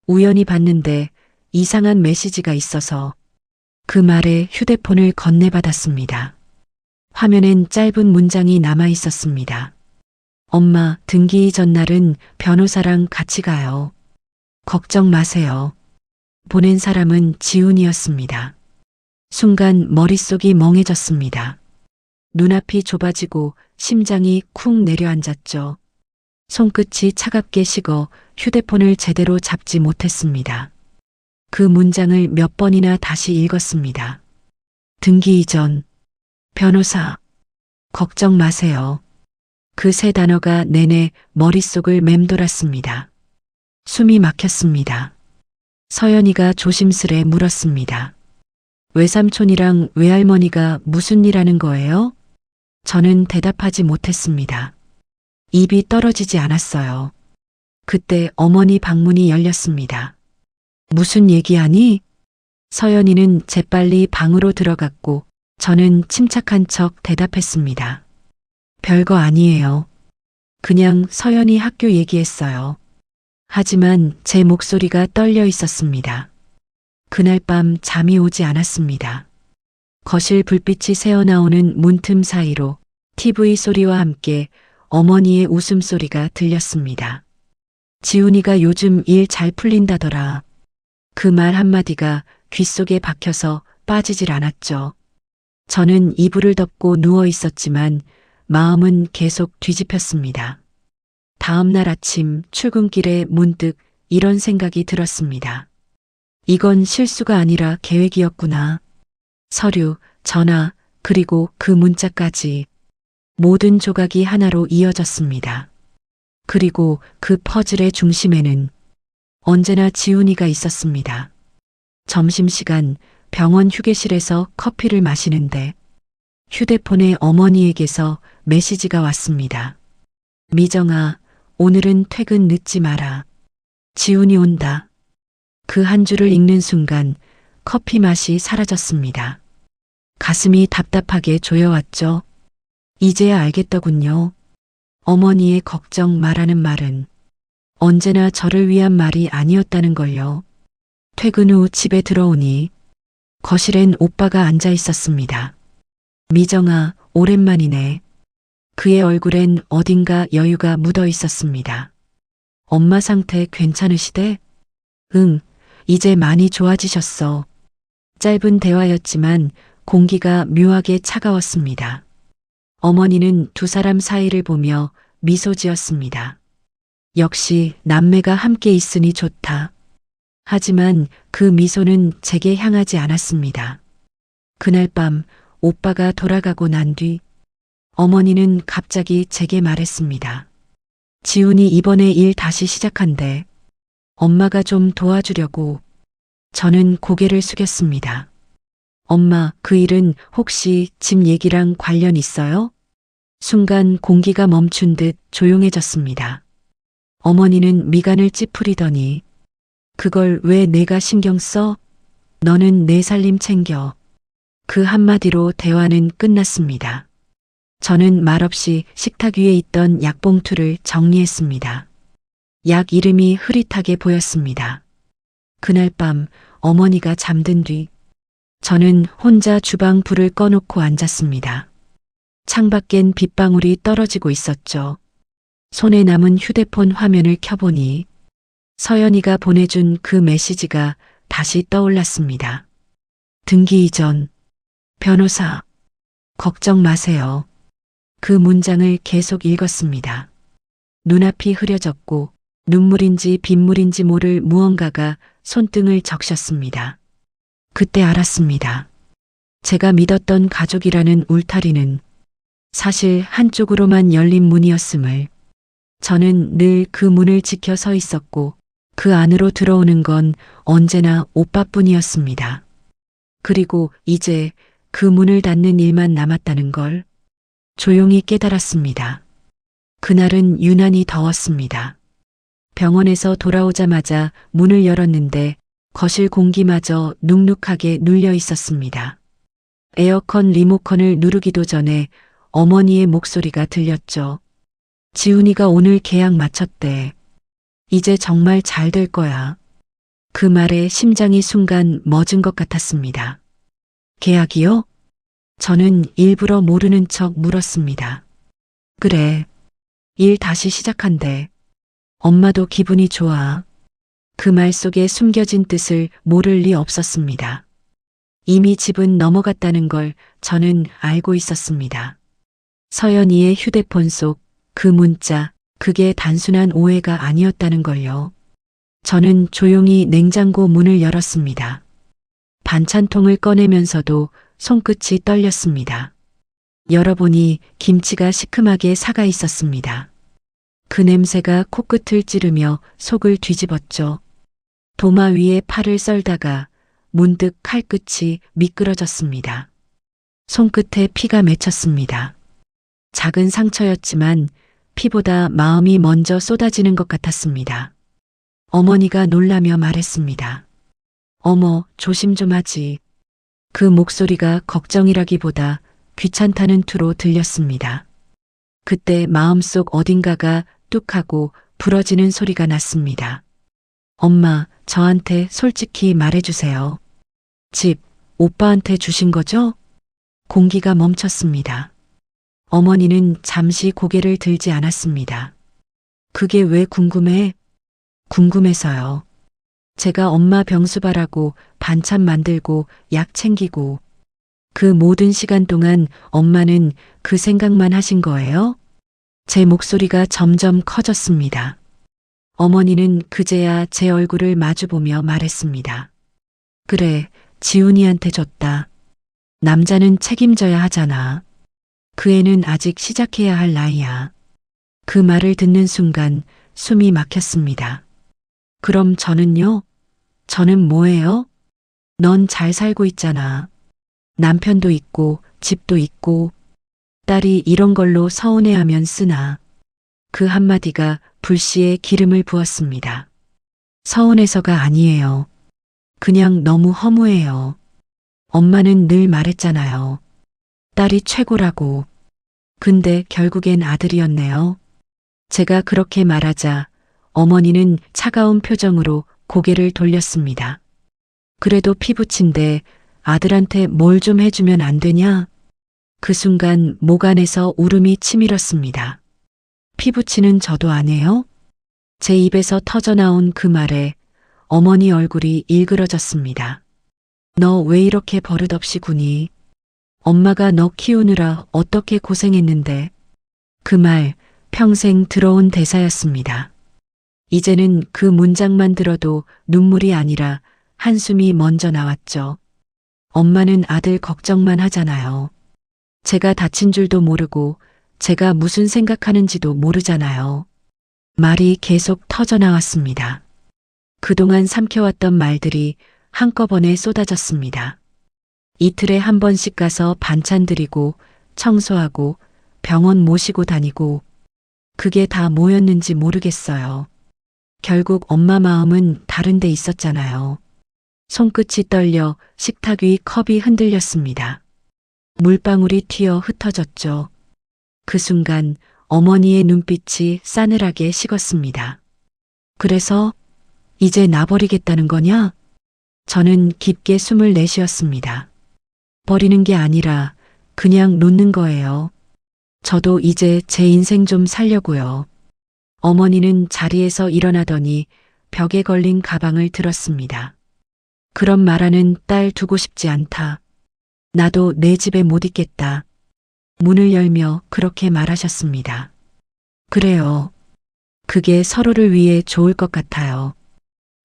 Speaker 1: 우연히 봤는데 이상한 메시지가 있어서. 그 말에 휴대폰을 건네받았습니다. 화면엔 짧은 문장이 남아 있었습니다. 엄마, 등기 전날은 변호사랑 같이 가요. 걱정 마세요. 보낸 사람은 지훈이었습니다. 순간 머릿속이 멍해졌습니다. 눈앞이 좁아지고 심장이 쿵 내려앉았죠. 손끝이 차갑게 식어 휴대폰을 제대로 잡지 못했습니다. 그 문장을 몇 번이나 다시 읽었습니다. 등기 이전, 변호사, 걱정 마세요. 그 세 단어가 내내 머릿속을 맴돌았습니다. 숨이 막혔습니다. 서연이가 조심스레 물었습니다. 외삼촌이랑 외할머니가 무슨 일 하는 거예요? 저는 대답하지 못했습니다. 입이 떨어지지 않았어요. 그때 어머니 방문이 열렸습니다. 무슨 얘기하니? 서연이는 재빨리 방으로 들어갔고 저는 침착한 척 대답했습니다. 별거 아니에요. 그냥 서연이 학교 얘기했어요. 하지만 제 목소리가 떨려 있었습니다. 그날 밤 잠이 오지 않았습니다. 거실 불빛이 새어나오는 문틈 사이로 TV 소리와 함께 어머니의 웃음소리가 들렸습니다. 지훈이가 요즘 일 잘 풀린다더라. 그 말 한마디가 귓속에 박혀서 빠지질 않았죠. 저는 이불을 덮고 누워 있었지만 마음은 계속 뒤집혔습니다. 다음 날 아침 출근길에 문득 이런 생각이 들었습니다. 이건 실수가 아니라 계획이었구나. 서류, 전화, 그리고 그 문자까지 모든 조각이 하나로 이어졌습니다. 그리고 그 퍼즐의 중심에는 언제나 지훈이가 있었습니다. 점심시간 병원 휴게실에서 커피를 마시는데 휴대폰에 어머니에게서 메시지가 왔습니다. 미정아, 오늘은 퇴근 늦지 마라. 지훈이 온다. 그 한 줄을 읽는 순간 커피 맛이 사라졌습니다. 가슴이 답답하게 조여왔죠. 이제야 알겠더군요. 어머니의 걱정 말하는 말은 언제나 저를 위한 말이 아니었다는 걸요. 퇴근 후 집에 들어오니 거실엔 오빠가 앉아 있었습니다. 미정아, 오랜만이네. 그의 얼굴엔 어딘가 여유가 묻어 있었습니다. 엄마 상태 괜찮으시대? 응, 이제 많이 좋아지셨어. 짧은 대화였지만 공기가 묘하게 차가웠습니다. 어머니는 두 사람 사이를 보며 미소 지었습니다. 역시 남매가 함께 있으니 좋다. 하지만 그 미소는 제게 향하지 않았습니다. 그날 밤 오빠가 돌아가고 난 뒤 어머니는 갑자기 제게 말했습니다. 지훈이 이번에 일 다시 시작한대. 엄마가 좀 도와주려고. 저는 고개를 숙였습니다. 엄마, 그 일은 혹시 집 얘기랑 관련 있어요? 순간 공기가 멈춘 듯 조용해졌습니다. 어머니는 미간을 찌푸리더니 그걸 왜 내가 신경 써? 너는 내 살림 챙겨. 그 한마디로 대화는 끝났습니다. 저는 말없이 식탁 위에 있던 약봉투를 정리했습니다. 약 이름이 흐릿하게 보였습니다. 그날 밤 어머니가 잠든 뒤 저는 혼자 주방 불을 꺼놓고 앉았습니다. 창밖엔 빗방울이 떨어지고 있었죠. 손에 남은 휴대폰 화면을 켜보니 서연이가 보내준 그 메시지가 다시 떠올랐습니다. 등기 이전, 변호사, 걱정 마세요. 그 문장을 계속 읽었습니다. 눈앞이 흐려졌고 눈물인지 빗물인지 모를 무언가가 손등을 적셨습니다. 그때 알았습니다. 제가 믿었던 가족이라는 울타리는 사실 한쪽으로만 열린 문이었음을. 저는 늘 그 문을 지켜 서 있었고 그 안으로 들어오는 건 언제나 오빠뿐이었습니다. 그리고 이제 그 문을 닫는 일만 남았다는 걸 조용히 깨달았습니다. 그날은 유난히 더웠습니다. 병원에서 돌아오자마자 문을 열었는데 거실 공기마저 눅눅하게 눌려 있었습니다. 에어컨 리모컨을 누르기도 전에 어머니의 목소리가 들렸죠. 지훈이가 오늘 계약 마쳤대. 이제 정말 잘 될 거야. 그 말에 심장이 순간 멎은 것 같았습니다. 계약이요? 저는 일부러 모르는 척 물었습니다. 그래. 일 다시 시작한대. 엄마도 기분이 좋아. 그 말 속에 숨겨진 뜻을 모를 리 없었습니다. 이미 집은 넘어갔다는 걸 저는 알고 있었습니다. 서연이의 휴대폰 속 그 문자, 그게 단순한 오해가 아니었다는 걸요. 저는 조용히 냉장고 문을 열었습니다. 반찬통을 꺼내면서도 손끝이 떨렸습니다. 열어보니 김치가 시큼하게삭아 있었습니다. 그 냄새가 코끝을 찌르며 속을 뒤집었죠. 도마 위에 팔을 썰다가 문득 칼끝이 미끄러졌습니다. 손끝에 피가 맺혔습니다. 작은 상처였지만 피보다 마음이 먼저 쏟아지는 것 같았습니다. 어머니가 놀라며 말했습니다. 어머, 조심 좀 하지. 그 목소리가 걱정이라기보다 귀찮다는 투로 들렸습니다. 그때 마음속 어딘가가 뚝 하고 부러지는 소리가 났습니다. 엄마, 저한테 솔직히 말해주세요. 집, 오빠한테 주신 거죠? 공기가 멈췄습니다. 어머니는 잠시 고개를 들지 않았습니다. 그게 왜 궁금해? 궁금해서요. 제가 엄마 병수발하고 반찬 만들고 약 챙기고 그 모든 시간 동안 엄마는 그 생각만 하신 거예요? 제 목소리가 점점 커졌습니다. 어머니는 그제야 제 얼굴을 마주보며 말했습니다. 그래, 지훈이한테 줬다. 남자는 책임져야 하잖아. 그 애는 아직 시작해야 할 나이야. 그 말을 듣는 순간 숨이 막혔습니다. 그럼 저는요? 저는 뭐예요? 넌 잘 살고 있잖아. 남편도 있고 집도 있고 딸이 이런 걸로 서운해하면 쓰나. 그 한마디가 불씨에 기름을 부었습니다. 서운해서가 아니에요. 그냥 너무 허무해요. 엄마는 늘 말했잖아요. 딸이 최고라고. 근데 결국엔 아들이었네요. 제가 그렇게 말하자 어머니는 차가운 표정으로 고개를 돌렸습니다. 그래도 피부친데 아들한테 뭘 좀 해주면 안 되냐? 그 순간 목 안에서 울음이 치밀었습니다. 피부치는 저도 안 해요? 제 입에서 터져나온 그 말에 어머니 얼굴이 일그러졌습니다. 너 왜 이렇게 버릇없이 구니? 엄마가 너 키우느라 어떻게 고생했는데. 그 말 평생 들어온 대사였습니다. 이제는 그 문장만 들어도 눈물이 아니라 한숨이 먼저 나왔죠. 엄마는 아들 걱정만 하잖아요. 제가 다친 줄도 모르고 제가 무슨 생각하는지도 모르잖아요. 말이 계속 터져나왔습니다. 그동안 삼켜왔던 말들이 한꺼번에 쏟아졌습니다. 이틀에 한 번씩 가서 반찬 드리고 청소하고 병원 모시고 다니고 그게 다 뭐였는지 모르겠어요. 결국 엄마 마음은 다른 데 있었잖아요. 손끝이 떨려 식탁 위 컵이 흔들렸습니다. 물방울이 튀어 흩어졌죠. 그 순간 어머니의 눈빛이 싸늘하게 식었습니다. 그래서 이제 나버리겠다는 거냐? 저는 깊게 숨을 내쉬었습니다. 버리는 게 아니라 그냥 놓는 거예요. 저도 이제 제 인생 좀 살려고요. 어머니는 자리에서 일어나더니 벽에 걸린 가방을 들었습니다. 그런 말하는 딸 두고 싶지 않다. 나도 내 집에 못 있겠다. 문을 열며 그렇게 말하셨습니다. 그래요. 그게 서로를 위해 좋을 것 같아요.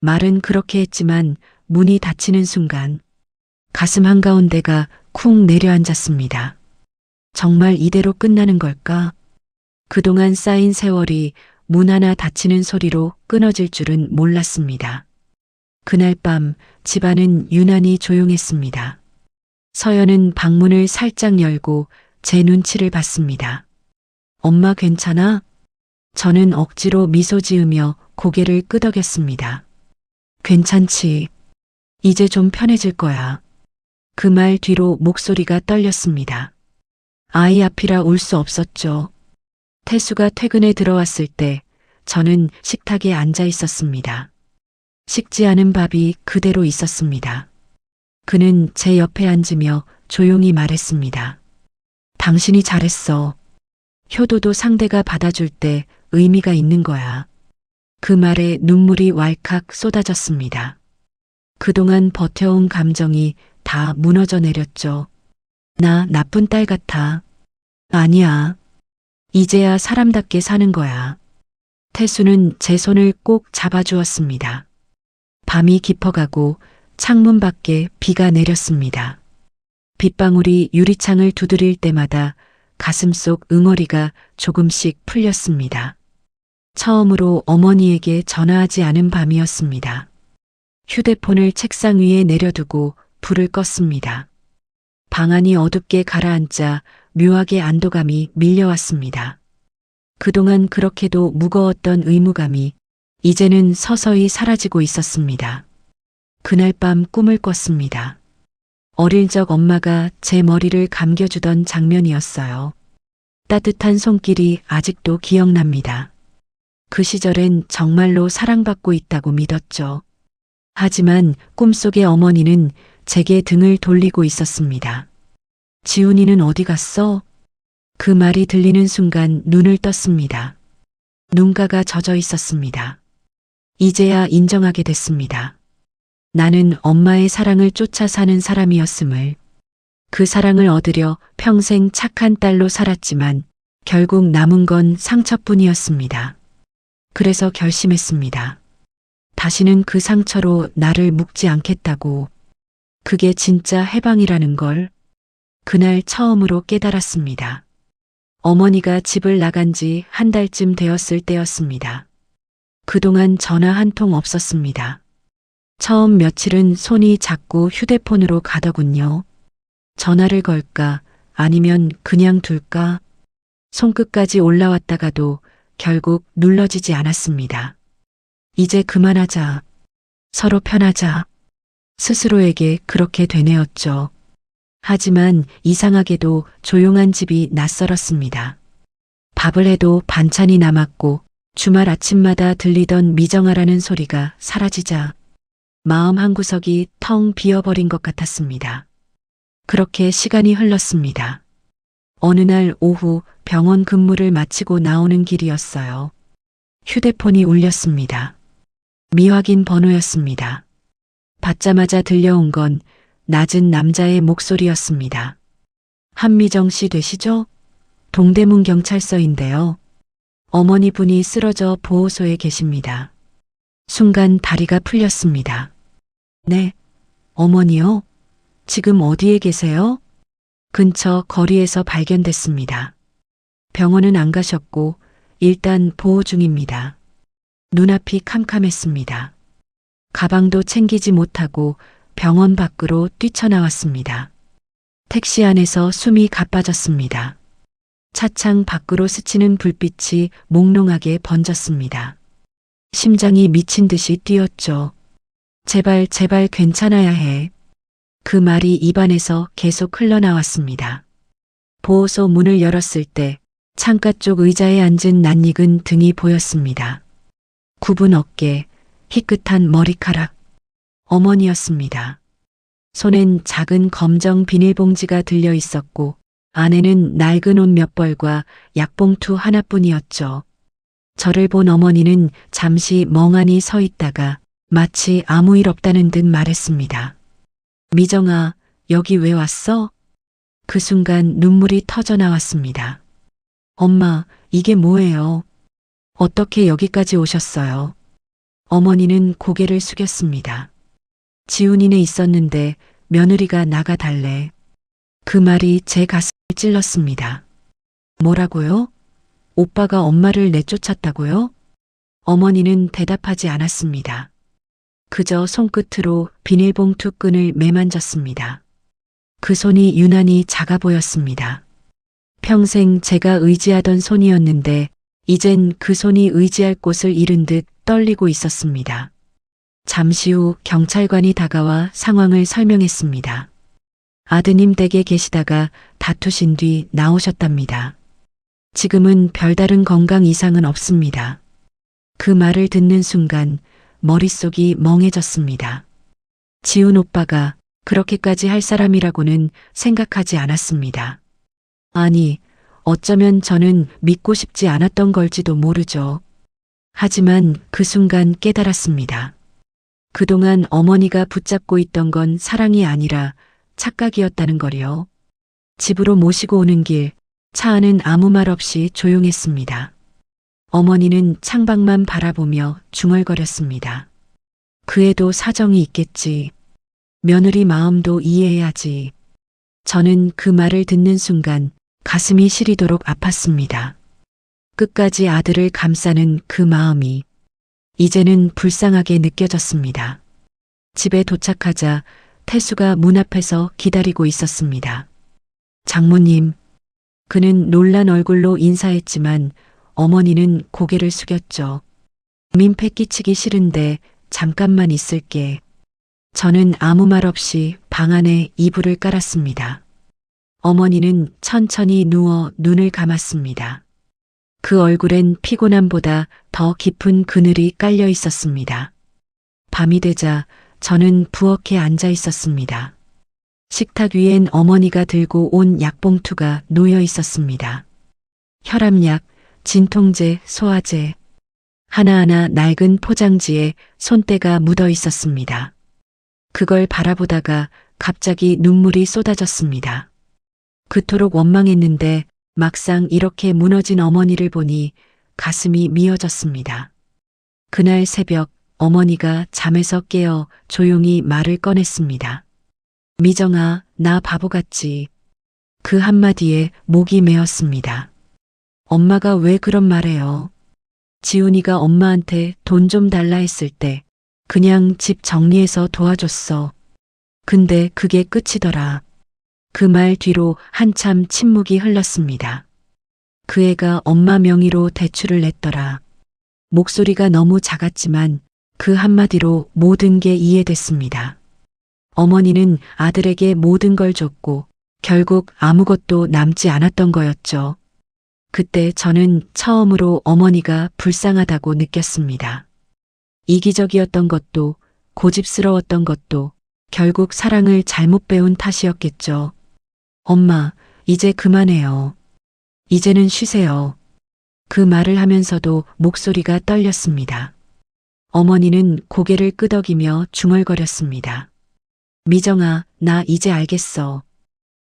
Speaker 1: 말은 그렇게 했지만 문이 닫히는 순간 가슴 한가운데가 쿵 내려앉았습니다. 정말 이대로 끝나는 걸까? 그동안 쌓인 세월이 문 하나 닫히는 소리로 끊어질 줄은 몰랐습니다. 그날 밤 집안은 유난히 조용했습니다. 서연은 방문을 살짝 열고 제 눈치를 봤습니다. 엄마 괜찮아? 저는 억지로 미소 지으며 고개를 끄덕였습니다. 괜찮지. 이제 좀 편해질 거야. 그 말 뒤로 목소리가 떨렸습니다. 아이 앞이라 울 수 없었죠. 태수가 퇴근에 들어왔을 때 저는 식탁에 앉아 있었습니다. 식지 않은 밥이 그대로 있었습니다. 그는 제 옆에 앉으며 조용히 말했습니다. 당신이 잘했어. 효도도 상대가 받아줄 때 의미가 있는 거야. 그 말에 눈물이 왈칵 쏟아졌습니다. 그동안 버텨온 감정이 다 무너져 내렸죠. 나 나쁜 딸 같아. 아니야. 이제야 사람답게 사는 거야. 태수는 제 손을 꼭 잡아주었습니다. 밤이 깊어가고 창문 밖에 비가 내렸습니다. 빗방울이 유리창을 두드릴 때마다 가슴속 응어리가 조금씩 풀렸습니다. 처음으로 어머니에게 전화하지 않은 밤이었습니다. 휴대폰을 책상 위에 내려두고 불을 껐습니다. 방 안이 어둡게 가라앉자 묘하게 안도감이 밀려왔습니다. 그동안 그렇게도 무거웠던 의무감이 이제는 서서히 사라지고 있었습니다. 그날 밤 꿈을 꿨습니다. 어릴 적 엄마가 제 머리를 감겨주던 장면이었어요. 따뜻한 손길이 아직도 기억납니다. 그 시절엔 정말로 사랑받고 있다고 믿었죠. 하지만 꿈속의 어머니는 제게 등을 돌리고 있었습니다. 지훈이는 어디 갔어? 그 말이 들리는 순간 눈을 떴습니다. 눈가가 젖어 있었습니다. 이제야 인정하게 됐습니다. 나는 엄마의 사랑을 쫓아 사는 사람이었음을. 그 사랑을 얻으려 평생 착한 딸로 살았지만 결국 남은 건 상처뿐이었습니다. 그래서 결심했습니다. 다시는 그 상처로 나를 묶지 않겠다고. 그게 진짜 해방이라는 걸 그날 처음으로 깨달았습니다. 어머니가 집을 나간 지 한 달쯤 되었을 때였습니다. 그동안 전화 한 통 없었습니다. 처음 며칠은 손이 자꾸 휴대폰으로 가더군요. 전화를 걸까 아니면 그냥 둘까? 손끝까지 올라왔다가도 결국 눌러지지 않았습니다. 이제 그만하자. 서로 편하자. 스스로에게 그렇게 되뇌었죠. 하지만 이상하게도 조용한 집이 낯설었습니다. 밥을 해도 반찬이 남았고 주말 아침마다 들리던 미정아라는 소리가 사라지자 마음 한구석이 텅 비어버린 것 같았습니다. 그렇게 시간이 흘렀습니다. 어느 날 오후 병원 근무를 마치고 나오는 길이었어요. 휴대폰이 울렸습니다. 미확인 번호였습니다. 받자마자 들려온 건 낮은 남자의 목소리였습니다. 한미정 씨 되시죠? 동대문 경찰서인데요. 어머니 분이 쓰러져 보호소에 계십니다. 순간 다리가 풀렸습니다. 네, 어머니요? 지금 어디에 계세요? 근처 거리에서 발견됐습니다. 병원은 안 가셨고 일단 보호 중입니다. 눈앞이 캄캄했습니다. 가방도 챙기지 못하고 병원 밖으로 뛰쳐나왔습니다. 택시 안에서 숨이 가빠졌습니다. 차창 밖으로 스치는 불빛이 몽롱하게 번졌습니다. 심장이 미친 듯이 뛰었죠. 제발 제발 괜찮아야 해. 그 말이 입안에서 계속 흘러나왔습니다. 보호소 문을 열었을 때 창가 쪽 의자에 앉은 낯익은 등이 보였습니다. 굽은 어깨, 희끗한 머리카락. 어머니였습니다. 손엔 작은 검정 비닐봉지가 들려 있었고 안에는 낡은 옷 몇 벌과 약봉투 하나뿐이었죠. 저를 본 어머니는 잠시 멍하니 서 있다가 마치 아무 일 없다는 듯 말했습니다. 미정아, 여기 왜 왔어? 그 순간 눈물이 터져 나왔습니다. 엄마, 이게 뭐예요? 어떻게 여기까지 오셨어요? 어머니는 고개를 숙였습니다. 지훈이네 있었는데 며느리가 나가 달래. 그 말이 제 가슴을 찔렀습니다. 뭐라고요? 오빠가 엄마를 내쫓았다고요? 어머니는 대답하지 않았습니다. 그저 손끝으로 비닐봉투 끈을 매만졌습니다. 그 손이 유난히 작아 보였습니다. 평생 제가 의지하던 손이었는데 이젠 그 손이 의지할 곳을 잃은 듯 떨리고 있었습니다. 잠시 후 경찰관이 다가와 상황을 설명했습니다. 아드님 댁에 계시다가 다투신 뒤 나오셨답니다. 지금은 별다른 건강 이상은 없습니다. 그 말을 듣는 순간 머릿속이 멍해졌습니다. 지훈 오빠가 그렇게까지 할 사람이라고는 생각하지 않았습니다. 아니, 어쩌면 저는 믿고 싶지 않았던 걸지도 모르죠. 하지만 그 순간 깨달았습니다. 그동안 어머니가 붙잡고 있던 건 사랑이 아니라 착각이었다는 거요. 집으로 모시고 오는 길, 차 안은 아무 말 없이 조용했습니다. 어머니는 창밖만 바라보며 중얼거렸습니다. 그애도 사정이 있겠지. 며느리 마음도 이해해야지. 저는 그 말을 듣는 순간 가슴이 시리도록 아팠습니다. 끝까지 아들을 감싸는 그 마음이 이제는 불쌍하게 느껴졌습니다. 집에 도착하자 태수가 문 앞에서 기다리고 있었습니다. 장모님, 그는 놀란 얼굴로 인사했지만 어머니는 고개를 숙였죠. 민폐 끼치기 싫은데 잠깐만 있을게. 저는 아무 말 없이 방 안에 이불을 깔았습니다. 어머니는 천천히 누워 눈을 감았습니다. 그 얼굴엔 피곤함보다 더 깊은 그늘이 깔려 있었습니다. 밤이 되자 저는 부엌에 앉아 있었습니다. 식탁 위엔 어머니가 들고 온 약봉투가 놓여 있었습니다. 혈압약, 진통제, 소화제, 하나하나 낡은 포장지에 손때가 묻어 있었습니다. 그걸 바라보다가 갑자기 눈물이 쏟아졌습니다. 그토록 원망했는데 막상 이렇게 무너진 어머니를 보니 가슴이 미어졌습니다. 그날 새벽 어머니가 잠에서 깨어 조용히 말을 꺼냈습니다. 미정아, 나 바보 같지. 그 한마디에 목이 메었습니다. 엄마가 왜 그런 말해요? 지훈이가 엄마한테 돈 좀 달라 했을 때 그냥 집 정리해서 도와줬어. 근데 그게 끝이더라. 그 말 뒤로 한참 침묵이 흘렀습니다. 그 애가 엄마 명의로 대출을 냈더라. 목소리가 너무 작았지만 그 한마디로 모든 게 이해됐습니다. 어머니는 아들에게 모든 걸 줬고 결국 아무것도 남지 않았던 거였죠. 그때 저는 처음으로 어머니가 불쌍하다고 느꼈습니다. 이기적이었던 것도 고집스러웠던 것도 결국 사랑을 잘못 배운 탓이었겠죠. 엄마, 이제 그만해요. 이제는 쉬세요. 그 말을 하면서도 목소리가 떨렸습니다. 어머니는 고개를 끄덕이며 중얼거렸습니다. 미정아, 나 이제 알겠어.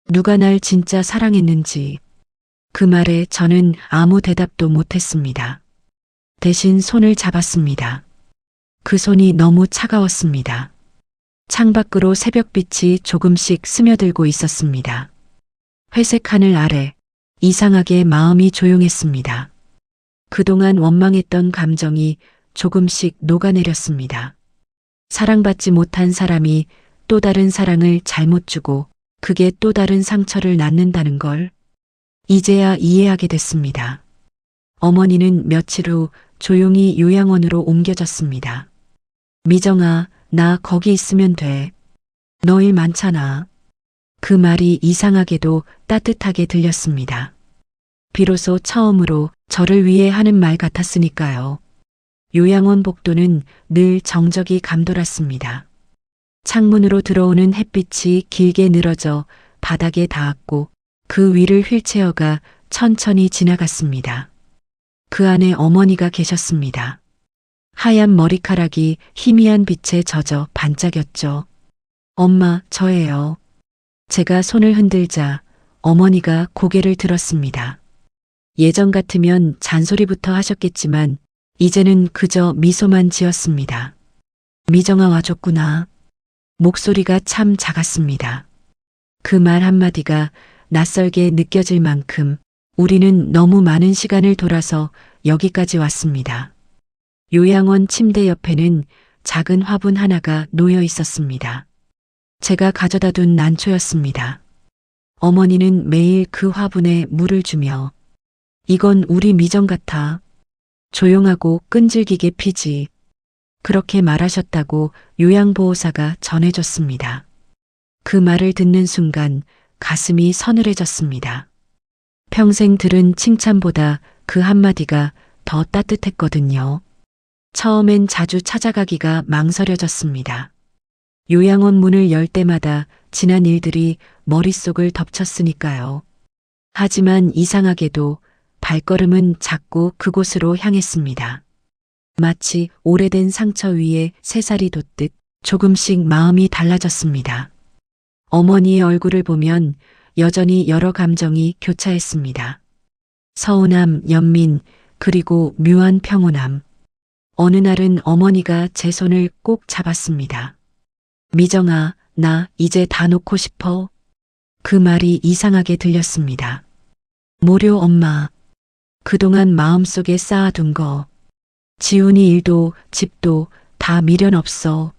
Speaker 1: 누가 날 진짜 사랑했는지. 그 말에 저는 아무 대답도 못했습니다. 대신 손을 잡았습니다. 그 손이 너무 차가웠습니다. 창밖으로 새벽빛이 조금씩 스며들고 있었습니다. 회색 하늘 아래 이상하게 마음이 조용했습니다. 그동안 원망했던 감정이 조금씩 녹아내렸습니다. 사랑받지 못한 사람이 또 다른 사랑을 잘못 주고 그게 또 다른 상처를 낳는다는 걸 이제야 이해하게 됐습니다. 어머니는 며칠 후 조용히 요양원으로 옮겨졌습니다. 미정아, 나 거기 있으면 돼. 너 일 많잖아. 그 말이 이상하게도 따뜻하게 들렸습니다. 비로소 처음으로 저를 위해 하는 말 같았으니까요. 요양원 복도는 늘 정적이 감돌았습니다. 창문으로 들어오는 햇빛이 길게 늘어져 바닥에 닿았고 그 위를 휠체어가 천천히 지나갔습니다. 그 안에 어머니가 계셨습니다. 하얀 머리카락이 희미한 빛에 젖어 반짝였죠. 엄마, 저예요. 제가 손을 흔들자 어머니가 고개를 들었습니다. 예전 같으면 잔소리부터 하셨겠지만 이제는 그저 미소만 지었습니다. 미정아 와줬구나. 목소리가 참 작았습니다. 그 말 한마디가 낯설게 느껴질 만큼 우리는 너무 많은 시간을 돌아서 여기까지 왔습니다. 요양원 침대 옆에는 작은 화분 하나가 놓여 있었습니다. 제가 가져다 둔 난초였습니다. 어머니는 매일 그 화분에 물을 주며 이건 우리 미정 같아. 조용하고 끈질기게 피지. 그렇게 말하셨다고 요양보호사가 전해줬습니다. 그 말을 듣는 순간 가슴이 서늘해졌습니다. 평생 들은 칭찬보다 그 한마디가 더 따뜻했거든요. 처음엔 자주 찾아가기가 망설여졌습니다. 요양원 문을 열 때마다 지난 일들이 머릿속을 덮쳤으니까요. 하지만 이상하게도 발걸음은 자꾸 그곳으로 향했습니다. 마치 오래된 상처 위에 새살이 돋듯 조금씩 마음이 달라졌습니다. 어머니의 얼굴을 보면 여전히 여러 감정이 교차했습니다. 서운함, 연민, 그리고 묘한 평온함. 어느 날은 어머니가 제 손을 꼭 잡았습니다. 미정아, 나 이제 다 놓고 싶어. 그 말이 이상하게 들렸습니다. 뭐려 엄마. 그동안 마음속에 쌓아둔 거. 지훈이 일도 집도 다 미련 없어.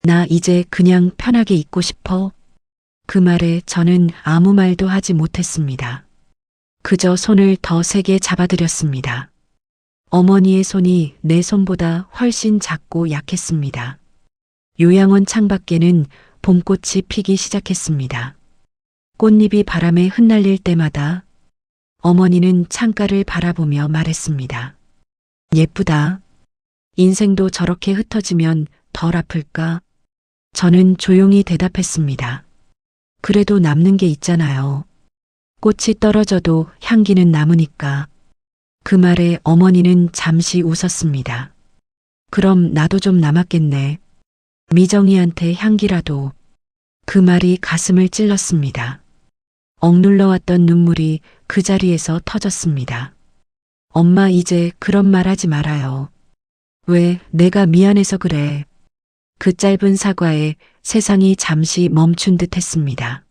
Speaker 1: 나 이제 그냥 편하게 있고 싶어. 그 말에 저는 아무 말도 하지 못했습니다. 그저 손을 더 세게 잡아드렸습니다. 어머니의 손이 내 손보다 훨씬 작고 약했습니다. 요양원 창밖에는 봄꽃이 피기 시작했습니다. 꽃잎이 바람에 흩날릴 때마다 어머니는 창가를 바라보며 말했습니다. 예쁘다. 인생도 저렇게 흩어지면 덜 아플까? 저는 조용히 대답했습니다. 그래도 남는 게 있잖아요. 꽃이 떨어져도 향기는 남으니까. 그 말에 어머니는 잠시 웃었습니다. 그럼 나도 좀 남았겠네. 미정이한테 향기라도. 그 말이 가슴을 찔렀습니다. 억눌러왔던 눈물이 그 자리에서 터졌습니다. 엄마 이제 그런 말 하지 말아요. 왜 내가 미안해서 그래. 그 짧은 사과에 세상이 잠시 멈춘 듯 했습니다.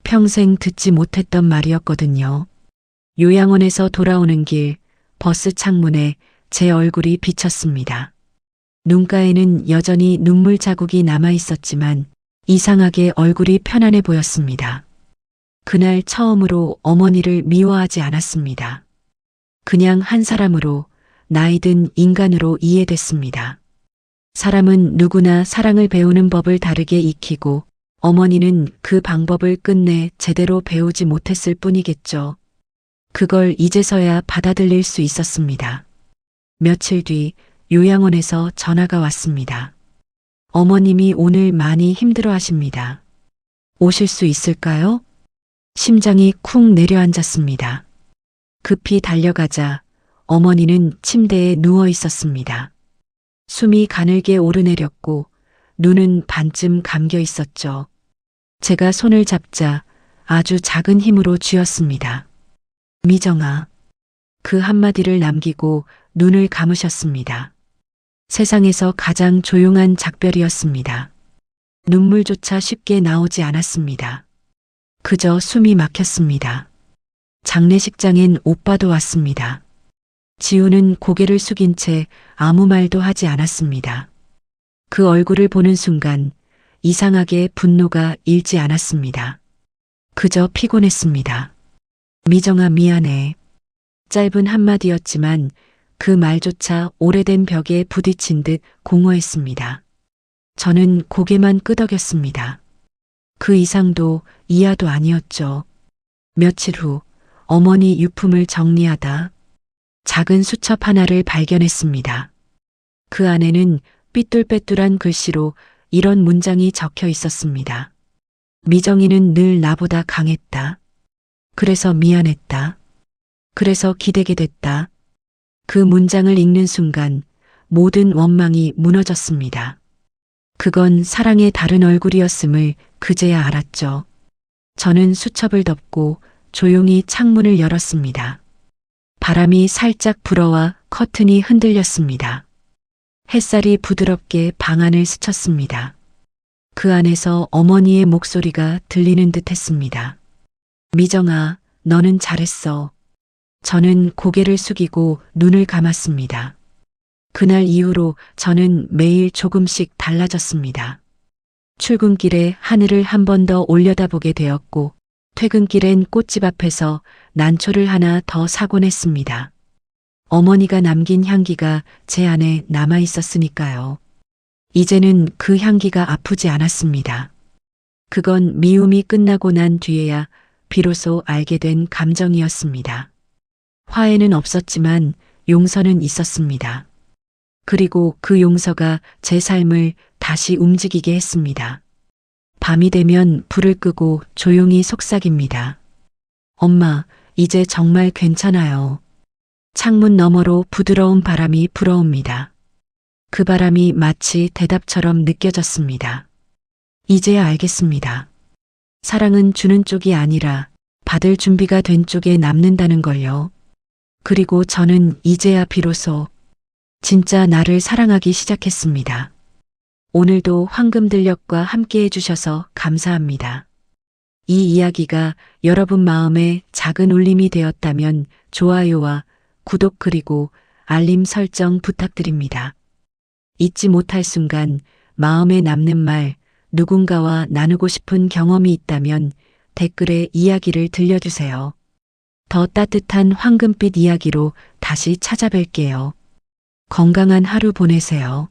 Speaker 1: 평생 듣지 못했던 말이었거든요. 요양원에서 돌아오는 길 버스 창문에 제 얼굴이 비쳤습니다. 눈가에는 여전히 눈물 자국이 남아 있었지만 이상하게 얼굴이 편안해 보였습니다. 그날 처음으로 어머니를 미워하지 않았습니다. 그냥 한 사람으로 나이든 인간으로 이해됐습니다. 사람은 누구나 사랑을 배우는 법을 다르게 익히고 어머니는 그 방법을 끝내 제대로 배우지 못했을 뿐이겠죠. 그걸 이제서야 받아들일 수 있었습니다. 며칠 뒤 요양원에서 전화가 왔습니다. 어머님이 오늘 많이 힘들어 하십니다. 오실 수 있을까요? 심장이 쿵 내려앉았습니다. 급히 달려가자 어머니는 침대에 누워 있었습니다. 숨이 가늘게 오르내렸고 눈은 반쯤 감겨 있었죠. 제가 손을 잡자 아주 작은 힘으로 쥐었습니다. 미정아. 그 한마디를 남기고 눈을 감으셨습니다. 세상에서 가장 조용한 작별이었습니다. 눈물조차 쉽게 나오지 않았습니다. 그저 숨이 막혔습니다. 장례식장엔 오빠도 왔습니다. 지우는 고개를 숙인 채 아무 말도 하지 않았습니다. 그 얼굴을 보는 순간 이상하게 분노가 일지 않았습니다. 그저 피곤했습니다. 미정아 미안해. 짧은 한마디였지만 그 말조차 오래된 벽에 부딪힌 듯 공허했습니다. 저는 고개만 끄덕였습니다. 그 이상도 이하도 아니었죠. 며칠 후 어머니 유품을 정리하다 작은 수첩 하나를 발견했습니다. 그 안에는 삐뚤빼뚤한 글씨로 이런 문장이 적혀 있었습니다. 미정이는 늘 나보다 강했다. 그래서 미안했다. 그래서 기대게 됐다. 그 문장을 읽는 순간 모든 원망이 무너졌습니다. 그건 사랑의 다른 얼굴이었음을 그제야 알았죠. 저는 수첩을 덮고 조용히 창문을 열었습니다. 바람이 살짝 불어와 커튼이 흔들렸습니다. 햇살이 부드럽게 방 안을 스쳤습니다. 그 안에서 어머니의 목소리가 들리는 듯 했습니다. 미정아, 너는 잘했어. 저는 고개를 숙이고 눈을 감았습니다. 그날 이후로 저는 매일 조금씩 달라졌습니다. 출근길에 하늘을 한 번 더 올려다보게 되었고 퇴근길엔 꽃집 앞에서 난초를 하나 더 사곤 했습니다. 어머니가 남긴 향기가 제 안에 남아 있었으니까요. 이제는 그 향기가 아프지 않았습니다. 그건 미움이 끝나고 난 뒤에야 비로소 알게 된 감정이었습니다. 화해는 없었지만 용서는 있었습니다. 그리고 그 용서가 제 삶을 다시 움직이게 했습니다. 밤이 되면 불을 끄고 조용히 속삭입니다. 엄마, 이제 정말 괜찮아요. 창문 너머로 부드러운 바람이 불어옵니다. 그 바람이 마치 대답처럼 느껴졌습니다. 이제야 알겠습니다. 사랑은 주는 쪽이 아니라 받을 준비가 된 쪽에 남는다는 걸요. 그리고 저는 이제야 비로소 진짜 나를 사랑하기 시작했습니다. 오늘도 황금들녘과 함께 해주셔서 감사합니다. 이 이야기가 여러분 마음에 작은 울림이 되었다면 좋아요와 구독 그리고 알림 설정 부탁드립니다. 잊지 못할 순간, 마음에 남는 말, 누군가와 나누고 싶은 경험이 있다면 댓글에 이야기를 들려주세요. 더 따뜻한 황금빛 이야기로 다시 찾아뵐게요. 건강한 하루 보내세요.